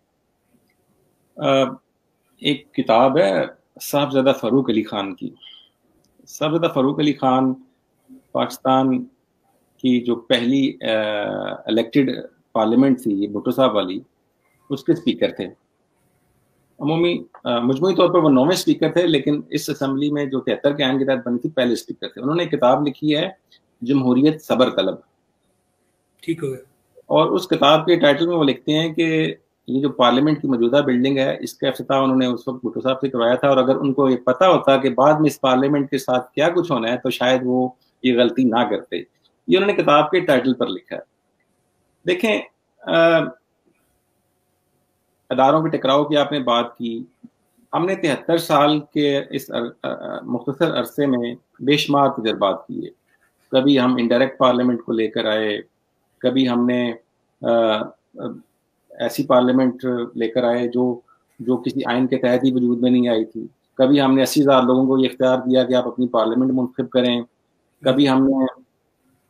ایک کتاب ہے صاحبزادہ فاروق علی خان کی۔ صاحبزادہ فاروق علی خان پاکستان کی جو پہلی الیکٹڈ پارلیمنٹ تھی، یہ بھٹو صاحب والی، اس کے اسپیکر تھے۔ مجموعی طور پر وہ 9ویں اسپیکر تھے، لیکن اس اسمبلی میں جو 73 کے آئین کے تحت بنی تھی پہلے اسپیکر تھے۔ انہوں نے کتاب لکھی ہے جمہوریت صبر طلب۔ ٹھیک ہو گیا۔ اور اس کتاب کے ٹائٹل میں وہ لکھتے ہیں کہ یہ جو پارلیمنٹ کی موجودہ بلڈنگ ہے، اس کا افتتاح انہوں نے اس وقت بھٹو صاحب سے کروایا تھا، اور اگر ان کو یہ پتا ہوتا کہ بعد میں اس پارلیمنٹ کے ساتھ کیا کچھ ہونا ہے تو شاید وہ یہ غلطی نہ کرتے۔ یہ انہوں نے کتاب کے ٹائٹل پر لکھا ہے۔ دیکھیں اداروں کے ٹکراؤ کی آپ نے بات کی، ہم نے 73 سال کے اس مختصر عرصے میں بے شمار تجربات کیے۔ کبھی ہم انڈائریکٹ پارلیمنٹ کو لے کر آئے، کبھی ہم نے ایسی پارلیمنٹ لے کر آئے جو جو کسی آئین کے تحت ہی وجود میں نہیں آئی تھی. کبھی ہم نے 80,000 لوگوں کو یہ اختیار دیا کہ آپ اپنی پارلیمنٹ منتخب کریں. کبھی ہم نے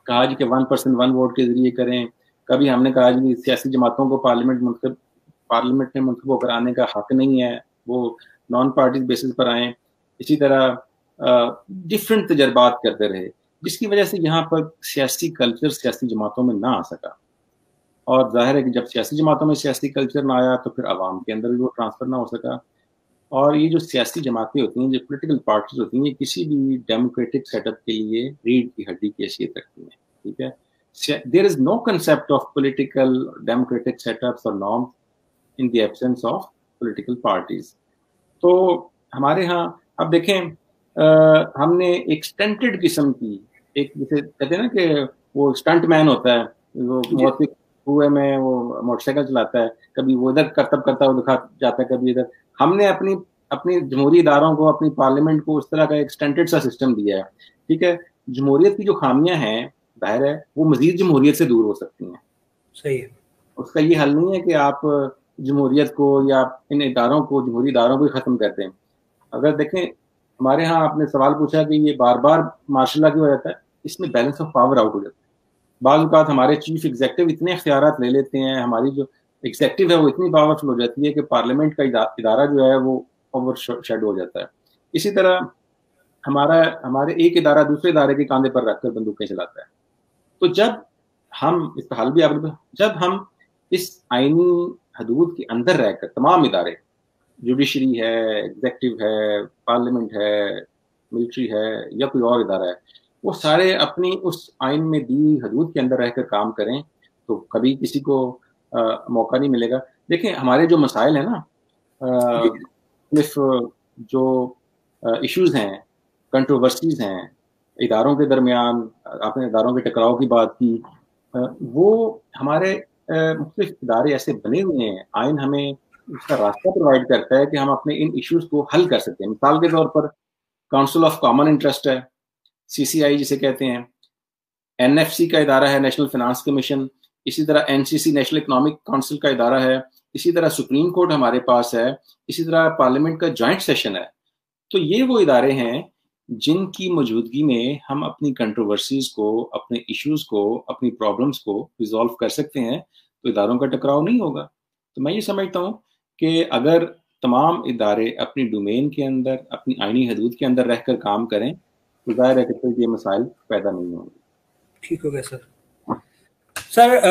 کہا جی کہ 1% 1 ووٹ کے ذریعے کریں. کبھی ہم نے کہا جی سیاسی جماعتوں کو پارلیمنٹ میں منتخب ہو کر آنے کا حق نہیں ہے, وہ نان پارٹی بیسس پر آئیں. اسی طرح ڈفرینٹ تجربات کرتے رہے, جس کی وجہ سے یہاں پر سیاسی کلچر سیاسی جماعتوں میں نہ آ سکا. اور ظاہر ہے کہ جب سیاسی جماعتوں میں سیاسی کلچر نہ آیا تو پھر عوام کے اندر بھی وہ ٹرانسفر نہ ہو سکا. اور یہ جو سیاسی جماعتیں ہوتی ہیں, جو پولیٹیکل پارٹیز ہوتی ہیں, یہ کسی بھی ڈیموکریٹک سیٹ اپ کے لیے ریڑھ کی ہڈی کی حیثیت رکھتی ہیں. ٹھیک ہے, there is no concept of political democratic setups اور norms in the absence of political parties. تو ہمارے ہاں اب دیکھیں ہم نے ایک اسٹنٹڈ قسم کی, ایک جیسے کہتے ہیں نا کہ وہ اسٹنٹ مین ہوتا ہے, وہ موت کنویں میں وہ موٹر سائیکل چلاتا ہے, کبھی وہ ادھر کرتب کرتا وہ دکھا جاتا ہے, کبھی ادھر. ہم نے اپنی جمہوری اداروں کو, اپنی پارلیمنٹ کو اس طرح کا ایک اسٹنٹڈ سا سسٹم دیا ہے. ٹھیک ہے, جمہوریت کی جو خامیاں ہیں ظاہر ہے وہ مزید جمہوریت سے دور ہو سکتی ہیں. صحیح ہے, اس کا یہ حل نہیں ہے کہ آپ جمہوریت کو یا ان اداروں کو, جمہوری اداروں کو ہی ختم کرتے ہیں. اگر دیکھیں ہمارے ہاں آپ نے سوال پوچھا کہ یہ بار بار مارشل لا کیوں ہو جاتا ہے, اس میں بیلنس آف پاور آؤٹ ہو جاتا ہے. بعض اوقات ہمارے چیف ایگزیکٹو اتنے اختیارات لے لیتے ہیں, ہماری جو ایگزیکٹو ہے وہ اتنی پاورفل ہو جاتی ہے کہ پارلیمنٹ کا ادارہ جو ہے وہ اوور شیڈو ہو جاتا ہے. اسی طرح ہمارے ایک ادارہ دوسرے ادارے کے کاندھے پر رکھ کر بندوقیں چلاتا ہے. تو جب ہم اس کا حل بھی جب ہم اس آئینی حدود کے اندر رہ کر تمام ادارے, جوڈیشری ہے, ایگزیکٹو ہے, پارلیمنٹ ہے, ملٹری ہے یا کوئی اور ادارہ ہے, وہ سارے اپنی اس آئین میں دی حدود کے اندر رہ کر کام کریں تو کبھی کسی کو موقع نہیں ملے گا. دیکھیں ہمارے جو مسائل ہیں نا, جو ایشوز ہیں, کنٹروورسیز ہیں اداروں کے درمیان, آپ نے اداروں کے ٹکراؤ کی بات کی, وہ ہمارے مختلف ادارے ایسے بنے ہوئے ہیں, آئین ہمیں اس کا راستہ پرووائڈ کرتا ہے کہ ہم اپنے ان ایشوز کو حل کر سکتے ہیں. مثال کے طور پر کاؤنسل آف کامن انٹرسٹ ہے, CCI جسے کہتے ہیں, NFC کا ادارہ ہے نیشنل فائنانس کمیشن, اسی طرح NCC نیشنل اکنامک کونسل کا ادارہ ہے, اسی طرح سپریم کورٹ ہمارے پاس ہے, اسی طرح پارلیمنٹ کا جوائنٹ سیشن ہے. تو یہ وہ ادارے ہیں جن کی موجودگی میں ہم اپنی کنٹروورسیز کو, اپنے ایشوز کو, اپنی پرابلمس کو ریزالو کر سکتے ہیں. تو اداروں کا ٹکراؤ نہیں ہوگا. تو میں یہ سمجھتا ہوں کہ اگر تمام ادارے اپنی ڈومین کے اندر, اپنی آئینی حدود کے اندر رہ کر کام کریں تو ظاہر ہے کہ پھر یہ مسائل پیدا نہیں ہوں گے. ٹھیک ہو گیا سر.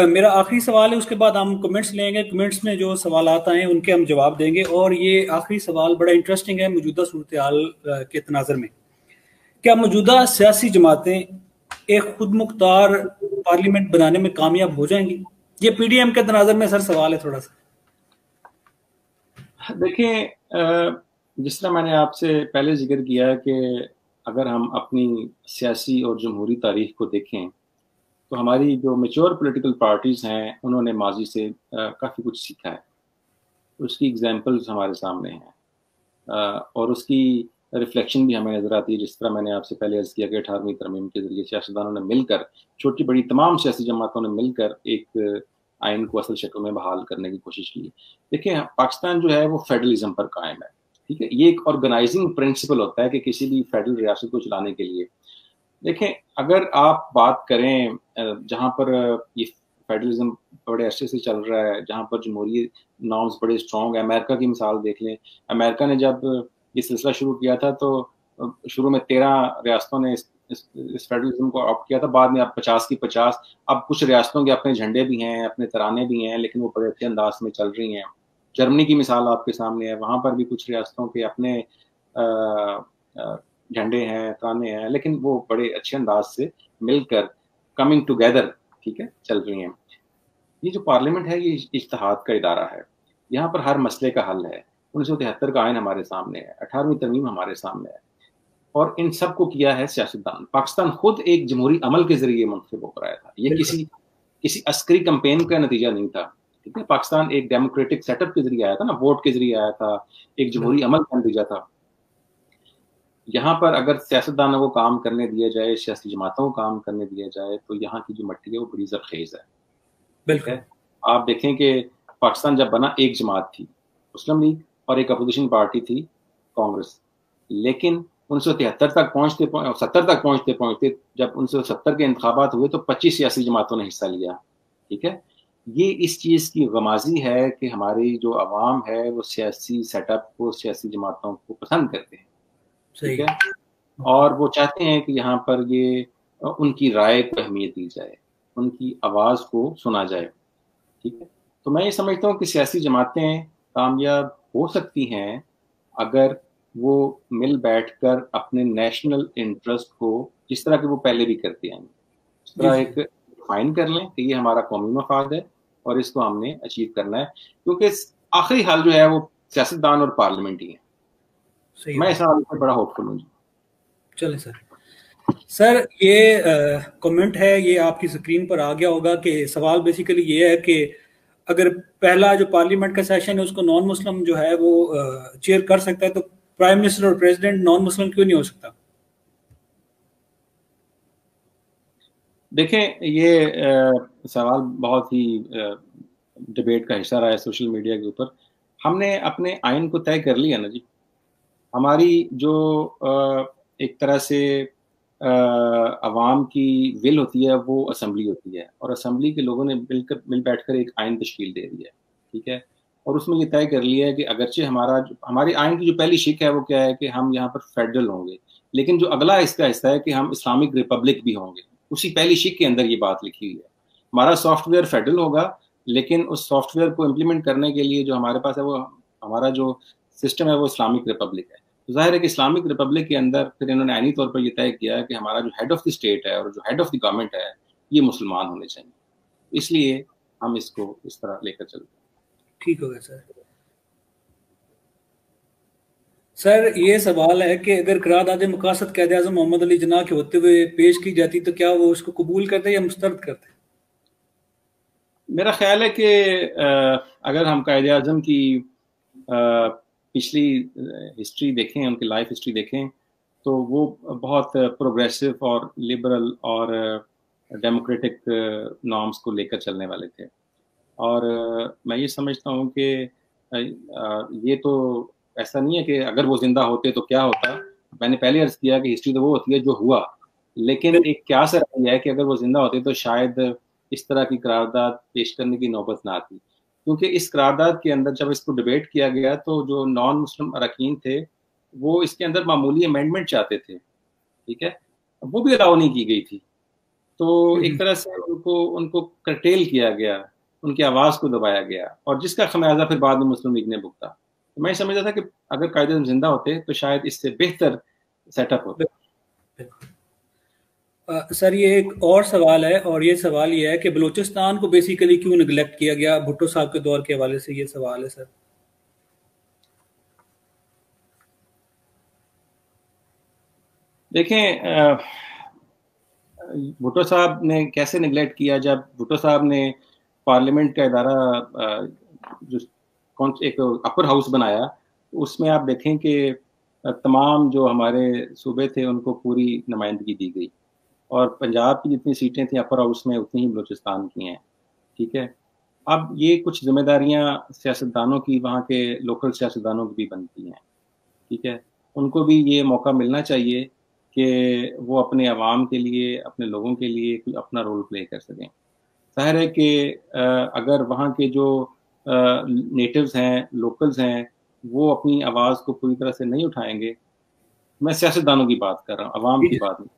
میرا آخری سوال ہے, اس کے بعد ہم کمنٹس لیں گے. کمنٹس میں جو سوالات آئے ہیں ان کے ہم جواب دیں گے. اور یہ آخری سوال بڑا انٹرسٹنگ ہے موجودہ صورتحال کے تناظر میں. کیا موجودہ سیاسی جماعتیں ایک خود مختار پارلیمنٹ بنانے میں کامیاب ہو جائیں گی؟ یہ PDM کے تناظر میں سر سوال ہے تھوڑا سا. دیکھیں جس طرح میں نے آپ سے پہلے ذکر کیا کہ اگر ہم اپنی سیاسی اور جمہوری تاریخ کو دیکھیں تو ہماری جو میچور پولیٹیکل پارٹیز ہیں انہوں نے ماضی سے کافی کچھ سیکھا ہے. اس کی ایگزامپلز ہمارے سامنے ہیں اور اس کی ریفلیکشن بھی ہمیں نظر آتی ہے. جس طرح میں نے آپ سے پہلے عرض کیا کہ 18ویں ترمیم کے ذریعے سیاستدانوں نے مل کر, چھوٹی بڑی تمام سیاسی جماعتوں نے مل کر ایک آئین کو اصل شکل میں بحال کرنے کی کوشش کی. دیکھیں پاکستان جو ہے وہ فیڈرلزم پر قائم ہے. ٹھیک ہے, یہ ایک آرگنائزنگ پرنسپل ہوتا ہے کہ کسی بھی فیڈرل ریاست کو چلانے کے لیے. دیکھیں اگر آپ بات کریں جہاں پر یہ فیڈرلزم بڑے عرصے سے چل رہا ہے, جہاں پر جمہوری نارمز بڑے اسٹرانگ ہیں, امریکہ کی مثال دیکھ لیں. امریکہ نے جب یہ سلسلہ شروع کیا تھا تو شروع میں 13 ریاستوں نے اس فیڈرلزم کو اڈاپٹ کیا تھا. بعد میں اب 50 کی 50. اب کچھ ریاستوں کے اپنے جھنڈے بھی ہیں, اپنے ترانے بھی ہیں, لیکن وہ بڑے اچھے انداز میں چل رہی ہیں. جرمنی کی مثال آپ کے سامنے ہے, وہاں پر بھی کچھ ریاستوں کے اپنے جھنڈے ہیں, ترانے ہیں, لیکن وہ بڑے اچھے انداز سے مل کر کمنگ ٹوگیدر ٹھیک ہے چل رہی ہیں. یہ جو پارلیمنٹ ہے یہ اجتہاد کا ادارہ ہے, یہاں پر ہر مسئلے کا حل ہے. 1973 کا آئین ہمارے سامنے ہے, 18ویں ترمیم ہمارے سامنے ہے, اور ان سب کو کیا ہے سیاستدان. پاکستان خود ایک جمہوری عمل کے ذریعے منتخب ہو کر آیا تھا, یہ کسی عسکری کمپین کا نتیجہ نہیں تھا. ٹھیک ہے, پاکستان ایک ڈیموکریٹک سیٹ اپ کے ذریعے آیا تھا نا, ووٹ کے ذریعے آیا تھا, ایک جمہوری عمل کا نتیجہ تھا. یہاں پر اگر سیاستدانوں کو کام کرنے دیا جائے, سیاسی جماعتوں کو کام کرنے دیا جائے تو یہاں کی جو مٹی ہے وہ بڑی زرخیز ہے. بالکل, آپ دیکھیں کہ پاکستان جب بنا ایک جماعت تھی, مسلم لیگ, اور ایک اپوزیشن پارٹی تھی کانگریس. لیکن 1973 تک پہنچتے 70 تک پہنچتے جب 1970 کے انتخابات ہوئے تو 25 سیاسی جماعتوں نے حصہ لیا. ٹھیک ہے, یہ اس چیز کی غمازی ہے کہ ہماری جو عوام ہے وہ سیاسی سیٹ اپ کو, سیاسی جماعتوں کو پسند کرتے ہیں. ٹھیک ہے, اور وہ چاہتے ہیں کہ یہاں پر یہ ان کی رائے کو اہمیت دی جائے, ان کی آواز کو سنا جائے. ٹھیک ہے, تو میں یہ سمجھتا ہوں کہ سیاسی جماعتیں کامیاب ہو سکتی ہیں اگر وہ مل بیٹھ کر اپنے نیشنل انٹرسٹ کو, جس طرح کہ وہ پہلے بھی کرتے ہیں, اس طرح ایک ڈیفائن کر لیں کہ یہ ہمارا قومی مفاد ہے اور اس کو ہم نے اچیو کرنا ہے, کیونکہ آخری حال جو ہے وہ سیاستدان اور پارلیمنٹ ہی ہیں. میں اس حال سے بڑا ہوپ فل ہوں. چلے سر یہ کمنٹ ہے, یہ آپ کی اسکرین پر آ گیا ہوگا کہ سوال بیسیکلی یہ ہے کہ اگر پہلا جو پارلیمنٹ کا سیشن ہے اس کو نان مسلم جو ہے وہ چیئر کر سکتا ہے تو پرائم منسٹر اور پریزیڈنٹ نان مسلم کیوں نہیں ہو سکتا؟ دیکھیں, یہ سوال بہت ہی ڈبیٹ کا حصہ رہا ہے سوشل میڈیا کے اوپر. ہم نے اپنے آئین کو طے کر لیا نا جی. ہماری جو ایک طرح سے عوام کی ول ہوتی ہے وہ اسمبلی ہوتی ہے, اور اسمبلی کے لوگوں نے مل بیٹھ کر ایک آئین تشکیل دے دی ہے. ٹھیک ہے, اور اس میں یہ طے کر لیا ہے کہ اگرچہ ہماری آئین کی جو پہلی شک ہے وہ کیا ہے کہ ہم یہاں پر فیڈرل ہوں گے, لیکن جو اگلا اس کا حصہ ہے کہ ہم اسلامک ریپبلک بھی ہوں گے, اسی پہلی شک کے اندر یہ بات لکھی ہوئی ہے. ہمارا سافٹ ویئر فیڈرل ہوگا, لیکن اس سافٹ ویئر کو امپلیمنٹ کرنے کے لیے جو ہمارے پاس ہے وہ ہمارا جو سسٹم ہے وہ اسلامک ریپبلک ہے. ظاہر ہے کہ اسلامک ریپبلک کے اندر پھر انہوں نے عینی طور پر یہ طے کیا کہ ہمارا جو ہیڈ آف دی اسٹیٹ ہے اور جو ہیڈ آف دی گورنمنٹ ہے یہ مسلمان ہونے چاہیے. اس لیے ہم اس کو اس طرح لے کر چلتے ہیں. ٹھیک ہو گیا سر. سر یہ سوال ہے کہ اگر قرارداد مقاصد قائد اعظم محمد علی جناح کے ہوتے ہوئے پیش کی جاتی تو کیا وہ اس کو قبول کرتے یا مسترد کرتے؟ میرا خیال ہے کہ اگر ہم قائد اعظم کی پچھلی ہسٹری دیکھیں, ان کی لائف ہسٹری دیکھیں, تو وہ بہت پروگریسو اور لبرل اور ڈیموکریٹک نارمس کو لے کر چلنے والے تھے. اور میں یہ سمجھتا ہوں کہ یہ تو ایسا نہیں ہے کہ اگر وہ زندہ ہوتے تو کیا ہوتا. میں نے پہلے عرض کیا کہ ہسٹری تو وہ ہوتی ہے جو ہوا, لیکن ایک کیا سر ہے کہ اگر وہ زندہ ہوتے تو شاید اس طرح کی قرارداد پیش کرنے کی نوبت نہ آتی, کیونکہ اس قرارداد کے اندر جب اس کو ڈیبیٹ کیا گیا تو جو نان مسلم اراکین تھے وہ اس کے اندر معمولی امینڈمنٹ چاہتے تھے. ٹھیک ہے, وہ بھی الاؤ نہیں کی گئی تھی. تو ایک طرح سے ان کو کرٹیل کیا گیا, ان کی آواز کو دبایا گیا, اور جس کا خمیازہ پھر بعد میں مسلم لیگ نے بھگتا. تو میں سمجھتا تھا کہ اگر قائد اعظم زندہ ہوتے تو شاید اس سے بہتر سیٹ اپ ہوتا. سر یہ ایک اور سوال ہے, اور یہ سوال یہ ہے کہ بلوچستان کو بیسیکلی کیوں نگلیکٹ کیا گیا بھٹو صاحب کے دور کے حوالے سے, یہ سوال ہے سر. دیکھیں, بھٹو صاحب نے کیسے نگلیکٹ کیا, جب بھٹو صاحب نے پارلیمنٹ کا ادارہ جو ایک اپر ہاؤس بنایا, اس میں آپ دیکھیں کہ تمام جو ہمارے صوبے تھے ان کو پوری نمائندگی دی گئی, اور پنجاب کی جتنی سیٹیں تھیں اپر ہاؤس میں اتنی ہی بلوچستان کی ہیں. ٹھیک ہے, اب یہ کچھ ذمہ داریاں سیاستدانوں کی, وہاں کے لوکل سیاستدانوں کی بھی بنتی ہیں. ٹھیک ہے, ان کو بھی یہ موقع ملنا چاہیے کہ وہ اپنے عوام کے لیے, اپنے لوگوں کے لیے اپنا رول پلے کر سکیں. ظاہر ہے کہ اگر وہاں کے جو نیٹوز ہیں, لوکلز ہیں, وہ اپنی آواز کو پوری طرح سے نہیں اٹھائیں گے, میں سیاستدانوں کی بات کر رہا ہوں, عوام کی بات نہیں,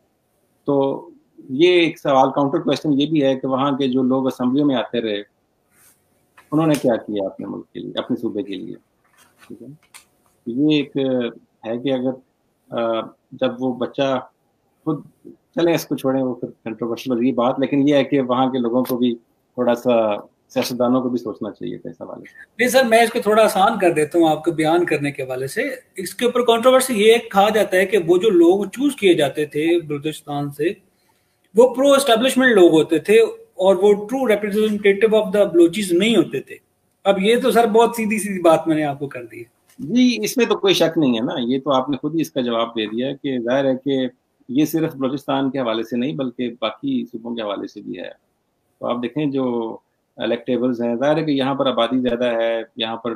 تو یہ ایک سوال کاؤنٹر کوشچن یہ بھی ہے کہ وہاں کے جو لوگ اسمبلیوں میں آتے رہے انہوں نے کیا کیا اپنے ملک کے لیے, اپنے صوبے کے لیے. ٹھیک ہے, یہ ایک ہے کہ اگر جب وہ بچہ خود, چلیں اس کو چھوڑیں, وہ پھر کنٹروورشل یہ بات, لیکن یہ ہے کہ وہاں کے لوگوں کو بھی تھوڑا سا, سیاستدانوں کو بھی سوچنا چاہیے تھا اس حوالے سے. نہیں سر, میں اس کو تھوڑا آسان کر دیتا ہوں آپ کو بیان کرنے کے حوالے سے. اس کے اوپر کنٹروورسی یہ کہا جاتا ہے کہ وہ جو لوگ چوز کیے جاتے تھے بلوچستان سے وہ پرو اسٹیبلشمنٹ لوگ ہوتے تھے, اور وہ true representative of the Baluchis نہیں ہوتے تھے. اب یہ تو سر بہت سیدھی سیدھی بات میں نے آپ کو کر دی ہے. جی, اس میں تو کوئی شک نہیں ہے نا, یہ تو آپ نے خود ہی اس کا جواب دے دیا کہ ظاہر ہے کہ یہ صرف بلوچستان کے حوالے سے نہیں بلکہ باقی صوبوں کے حوالے سے بھی ہے. تو آپ دیکھیں جو الیکٹیبلز ہیں. ظاہر ہے کہ یہاں پر آبادی زیادہ ہے, یہاں پر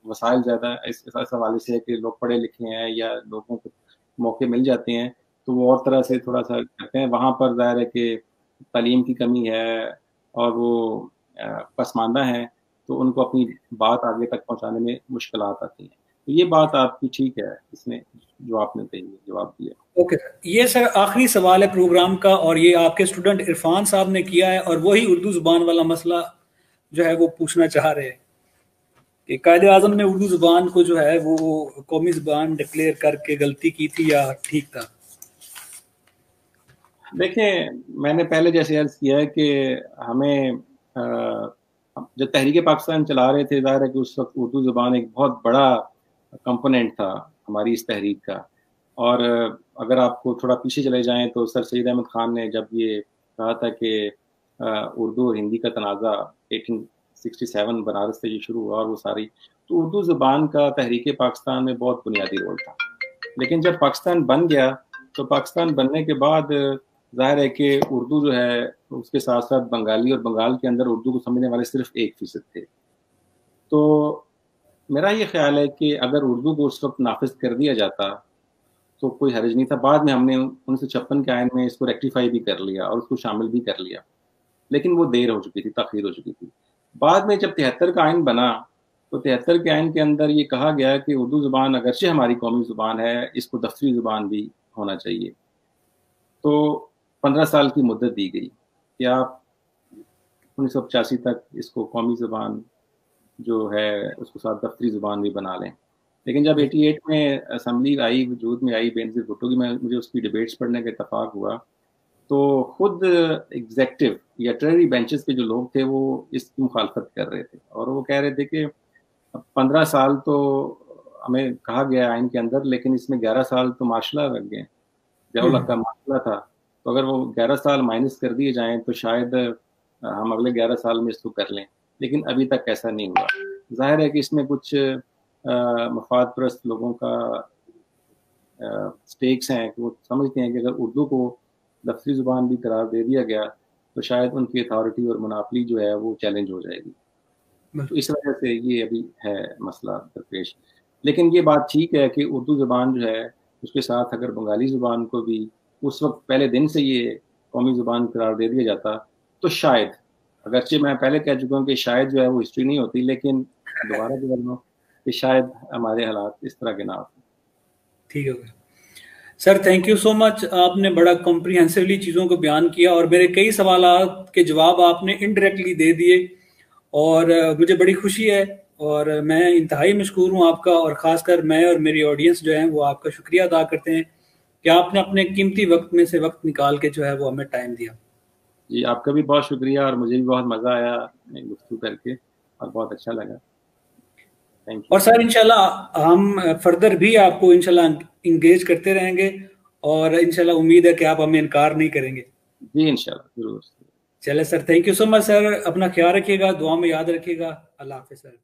وسائل زیادہ اس حوالے سے کہ لوگ پڑھے لکھے ہیں یا لوگوں کو موقع مل جاتے ہیں تو وہ اور طرح سے تھوڑا سا کرتے ہیں. وہاں پر ظاہر ہے کہ تعلیم کی کمی ہے اور وہ پسماندہ ہیں, تو ان کو اپنی بات آگے تک پہنچانے میں مشکلات آتی ہیں. تو یہ بات آپ کی ٹھیک ہے, اس میں جو آپ نے جواب دیا. اوکے سر, یہ سر آخری سوال ہے پروگرام کا, اور یہ آپ کے اسٹوڈنٹ عرفان صاحب نے کیا ہے, اور وہی اردو زبان والا مسئلہ جو ہے وہ پوچھنا چاہ رہے ہیں کہ قائد اعظم نے اردو زبان کو جو ہے وہ قومی زبان ڈکلیئر کر کے غلطی کی تھی یا ٹھیک تھا؟ دیکھیں, میں نے پہلے جیسے عرض کیا ہے کہ ہمیں جب تحریک پاکستان چلا رہے تھے, ظاہر ہے کہ اس وقت اردو زبان ایک بہت بڑا کمپوننٹ تھا ہماری اس تحریک کا. اور اگر آپ کو تھوڑا پیچھے چلے جائیں تو سر سید احمد خان نے جب یہ کہا تھا کہ اردو اور ہندی کا تنازع 1867 بنارس سے یہ شروع ہوا اور وہ ساری, تو اردو زبان کا تحریک پاکستان میں بہت بنیادی رول تھا. لیکن جب پاکستان بن گیا تو پاکستان بننے کے بعد ظاہر ہے کہ اردو جو ہے اس کے ساتھ ساتھ بنگالی, اور بنگال کے اندر اردو کو سمجھنے والے صرف 1% تھے. تو میرا یہ خیال ہے کہ اگر اردو کو اس وقت نافذ کر دیا جاتا تو کوئی حرج نہیں تھا. بعد میں ہم نے 1956 کے آئین میں اس کو ریکٹیفائی بھی کر لیا اور اس کو شامل بھی کر لیا, لیکن وہ دیر ہو چکی تھی, تاخیر ہو چکی تھی. بعد میں جب 73 کا آئین بنا تو 73 کے آئین کے اندر یہ کہا گیا کہ اردو زبان اگرچہ ہماری قومی زبان ہے, اس کو دفتری زبان بھی ہونا چاہیے. تو 15 سال کی مدت دی گئی کہ آپ 1985 تک اس کو قومی زبان جو ہے اس کو ساتھ دفتری زبان بھی بنا لیں. لیکن جب 88 میں اسمبلی آئی, وجود میں آئی بینظیر بھٹو کی, مجھے اس کی ڈیبیٹس پڑھنے کا اتفاق ہوا, تو خود ایگزیکٹو یا ٹریری بینچز کے جو لوگ تھے وہ اس کی مخالفت کر رہے تھے, اور وہ کہہ رہے تھے کہ 15 سال تو ہمیں کہا گیا آئین کے اندر, لیکن اس میں 11 سال تو مارشلہ لگ گئے, ضیاء کا معاملہ تھا, تو اگر وہ 11 سال مائنس کر دیے جائیں تو شاید ہم اگلے 11 سال میں اس کو کر لیں. لیکن ابھی تک ایسا نہیں ہوا. ظاہر ہے کہ اس میں کچھ مفاد پرست لوگوں کا سٹیکس ہیں کہ وہ سمجھتے ہیں کہ اگر اردو کو دفتری زبان بھی قرار دے دیا گیا تو شاید ان کی اتھارٹی اور مناپلی جو ہے وہ چیلنج ہو جائے گی. تو اس وجہ سے یہ ابھی ہے مسئلہ درپیش. لیکن یہ بات ٹھیک ہے کہ اردو زبان جو ہے اس کے ساتھ اگر بنگالی زبان کو بھی اس وقت پہلے دن سے یہ قومی زبان قرار دے دیا جاتا تو شاید, اگرچہ میں پہلے کہہ چکا ہوں کہ شاید جو ہے وہ ہسٹری نہیں ہوتی, لیکن دوبارہ بول رہا ہوں کہ شاید ہمارے حالات اس طرح کے نہ ہوتے. ٹھیک ہے سر, تھینک یو سو مچ. آپ نے بڑا کمپریہنسولی چیزوں کو بیان کیا, اور میرے کئی سوالات کے جواب آپ نے انڈائریکٹلی دے دیے, اور مجھے بڑی خوشی ہے, اور میں انتہائی مشکور ہوں آپ کا, اور خاص کر میں اور میری آڈینس جو ہے وہ آپ کا شکریہ ادا کرتے ہیں کہ آپ نے اپنے قیمتی وقت میں سے وقت نکال کے جو ہے وہ ہمیں ٹائم دیا. جی آپ کا بھی بہت شکریہ, اور مجھے بھی بہت مزہ آیا گفتگو کر کے, اور بہت اچھا لگا. اور سر انشاءاللہ ہم فردر بھی آپ کو انشاءاللہ انگیج کرتے رہیں گے, اور انشاءاللہ امید ہے کہ آپ ہمیں انکار نہیں کریں گے. جی انشاءاللہ ضرور. چلے سر, تھینک یو سو مچ سر, اپنا خیال رکھیے گا, دعا میں یاد رکھیے گا. اللہ حافظ سر.